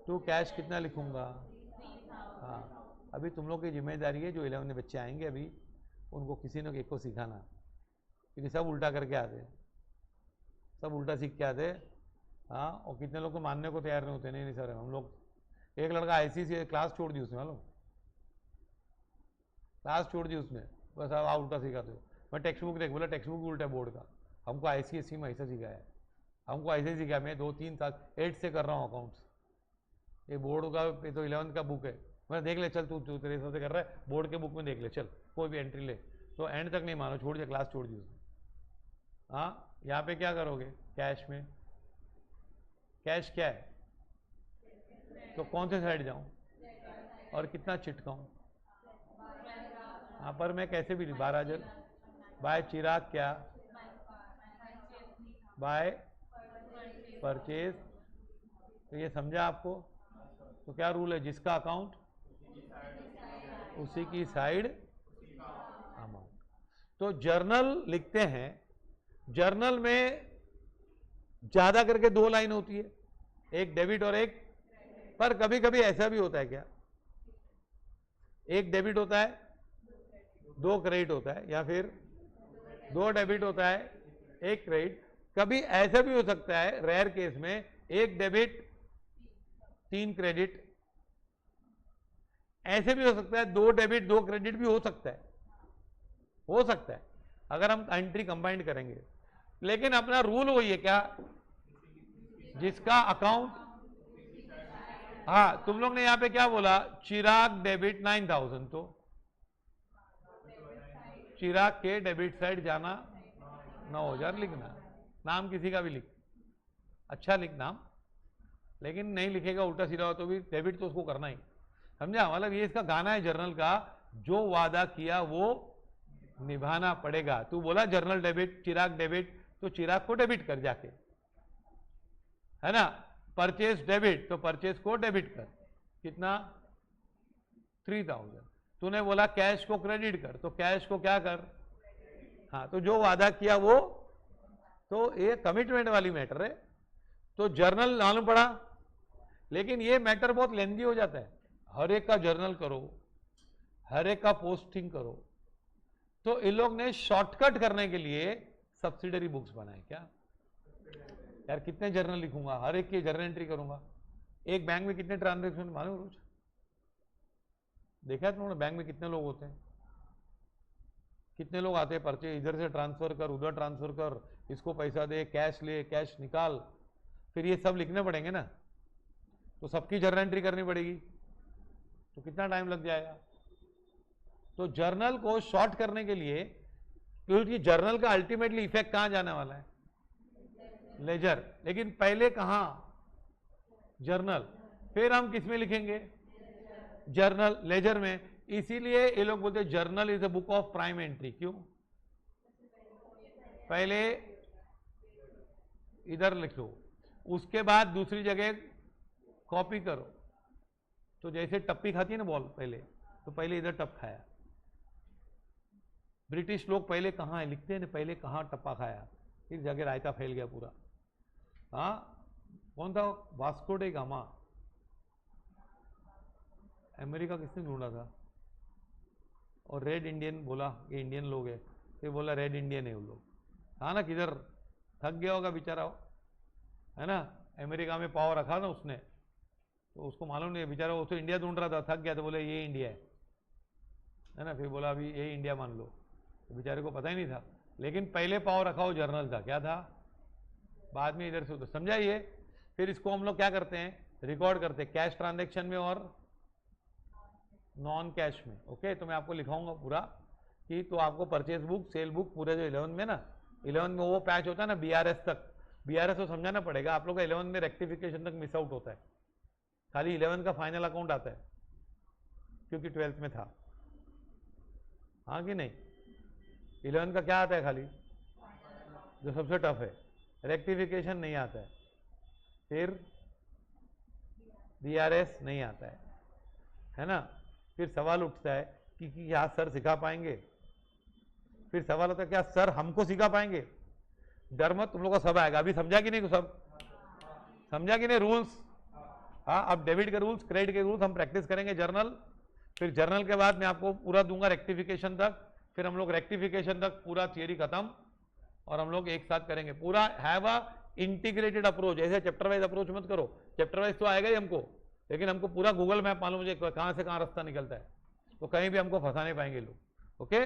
टू कैश कितना लिखूंगा? हाँ, अभी तुम लोग की जिम्मेदारी है, जो 11 बच्चे आएंगे अभी उनको किसी न एक को सिखाना, क्योंकि सब उल्टा करके आते, सब उल्टा सीख के आते। हाँ, और कितने लोग तो मानने को तैयार नहीं होते, नहीं सर हम लोग, एक लड़का ऐसी से क्लास छोड़ दी उसने, मालूम, क्लास छोड़ दी उसने, बस अब उल्टा सिखाते हो। मैं टेक्स्ट बुक देख, बोला टेक्स्ट बुक उल्टा है बोर्ड का, हमको ICSE में ऐसा सिखाया है, हमको ऐसे सिखाया, मैं 2-3 साल 8 से कर रहा हूँ अकाउंट्स, ये बोर्ड का, ये तो 11 का बुक है। मैं देख ले, चल तू तेरे हिसाब से कर रहा है, बोर्ड के बुक में देख ले, चल कोई भी एंट्री ले, तो एंड तक नहीं मानो, छोड़ दिया, क्लास छोड़ दी उसने। हाँ, यहाँ पे क्या करोगे कैश में, कैश क्या है, तो कौन से साइड जाऊं और कितना चिटकाऊं? हाँ, पर मैं कैसे भी 12,000 बाय चिराग, क्या बाय परचेज, तो ये समझा आपको? तो क्या रूल है, जिसका अकाउंट उसी की साइड अमाउंट। तो जर्नल लिखते हैं, जर्नल में ज्यादा करके 2 लाइन होती है, एक डेबिट और एक, पर कभी कभी ऐसा भी होता है क्या, एक डेबिट होता है 2 क्रेडिट होता है, या फिर 2 डेबिट होता है 1 क्रेडिट। कभी ऐसा भी हो सकता है रेयर केस में, 1 डेबिट 3 क्रेडिट, ऐसे भी हो सकता है 2 डेबिट 2 क्रेडिट भी हो सकता है, हो सकता है अगर हम एंट्री कंबाइंड करेंगे। लेकिन अपना रूल वही है क्या, जिसका अकाउंट, हाँ तुम लोग ने यहां पे क्या बोला, चिराग डेबिट 9,000, तो चिराग के डेबिट साइड जाना 9,000 लिखना, नाम किसी का भी लिख, अच्छा लिख नाम, लेकिन नहीं लिखेगा उल्टा सीधा हो तो भी डेबिट तो उसको करना ही, समझा? मतलब ये इसका गाना है जर्नल का, जो वादा किया वो निभाना पड़ेगा। तू बोला जर्नल डेबिट चिराग डेबिट, तो चिराग को डेबिट कर जाके, है ना? परचेज डेबिट, तो परचेज को डेबिट कर, कितना 3,000। तूने बोला कैश को क्रेडिट कर, तो कैश को क्या कर, हाँ, तो जो वादा किया वो, तो ये कमिटमेंट वाली मैटर है। तो जर्नल मालूम पड़ा, लेकिन ये मैटर बहुत लेंदी हो जाता है, हर एक का जर्नल करो, हर एक का पोस्टिंग करो। तो इन लोग ने शॉर्टकट करने के लिए सब्सिडरी बुक्स बनाए। क्या यार, कितने जर्नल लिखूंगा, हर एक की जर्नल एंट्री करूंगा। एक बैंक में कितने ट्रांजेक्शन मालूम रोज? देखा है तुमने बैंक में कितने लोग होते हैं, कितने लोग आते हैं, पर्चे इधर से ट्रांसफर कर, उधर ट्रांसफर कर, इसको पैसा दे, कैश ले, कैश निकाल, फिर ये सब लिखने पड़ेंगे ना, तो सबकी जर्नल एंट्री करनी पड़ेगी, तो कितना टाइम लग जाएगा। तो जर्नल को शॉर्ट करने के लिए, क्योंकि जर्नल का अल्टीमेटली इफेक्ट कहां जाने वाला है, लेजर, लेकिन पहले कहां, जर्नल, फिर हम किस में लिखेंगे, जर्नल लेजर में। इसीलिए ये लोग बोलते हैं journal is a book of prime entry. क्यों? पहले इधर लिखो, उसके बाद दूसरी जगह कॉपी करो। तो जैसे टप्पी खाती है ना बॉल, पहले तो पहले इधर टप खाया। ब्रिटिश लोग पहले कहाँ है लिखते हैं ना, पहले कहाँ टप्पा खाया, फिर जगह रायता फैल गया पूरा। हाँ, कौन था, वास्को डे गामा, अमेरिका किसने ढूंढा था, और रेड इंडियन बोला ये इंडियन लोग है, फिर बोला रेड इंडियन है वो लोग। हाँ ना, किधर थक गया होगा बेचारा, है ना, अमेरिका में पाव रखा था उसने, तो उसको मालूम नहीं बेचारा, वो तो इंडिया ढूंढ रहा था, थक गया तो बोले ये इंडिया है, है ना, फिर बोला अभी ये इंडिया मान लो, तो बेचारे को पता ही नहीं था। लेकिन पहले पाव रखा हो जर्नल था, क्या था, बाद में इधर से उधर, समझाइए। फिर इसको हम लोग क्या करते हैं, रिकॉर्ड करते हैं कैश ट्रांजेक्शन में और नॉन कैश में। ओके, तो मैं आपको लिखाऊंगा पूरा कि तो आपको परचेज बुक, सेल बुक पूरे जो 11 में ना, 11 में वो पैच होता है ना बीआरएस तक, बीआरएस को समझाना पड़ेगा आप लोग का। 11 में रेक्टिफिकेशन तक मिस आउट होता है, खाली 11 का फाइनल अकाउंट आता है क्योंकि 12th में था, हाँ कि नहीं। 11 का क्या आता है, खाली जो सबसे टफ है, रेक्टिफिकेशन नहीं आता है, फिर बीआरएस नहीं आता है ना। फिर सवाल उठता है कि क्या सर सिखा पाएंगे, फिर सवाल होता है क्या सर हमको सिखा पाएंगे। डर मत, तुम लोग को सब आएगा। अभी समझा कि नहीं, सब समझा कि नहीं रूल्स। हाँ, अब डेबिट के रूल्स, क्रेडिट के रूल्स हम प्रैक्टिस करेंगे, जर्नल। फिर जर्नल के बाद मैं आपको पूरा दूंगा रेक्टिफिकेशन तक, फिर हम लोग रेक्टिफिकेशन तक पूरा थियरी खत्म, और हम लोग एक साथ करेंगे पूरा। हैव अ इंटीग्रेटेड अप्रोच, ऐसे चैप्टर वाइज अप्रोच मत करो। चैप्टर वाइज तो आएगा ही हमको, लेकिन हमको पूरा गूगल मैप मालूम मुझे कहाँ से कहाँ रास्ता निकलता है, तो कहीं भी हमको फंसा नहीं पाएंगे लोग। ओके।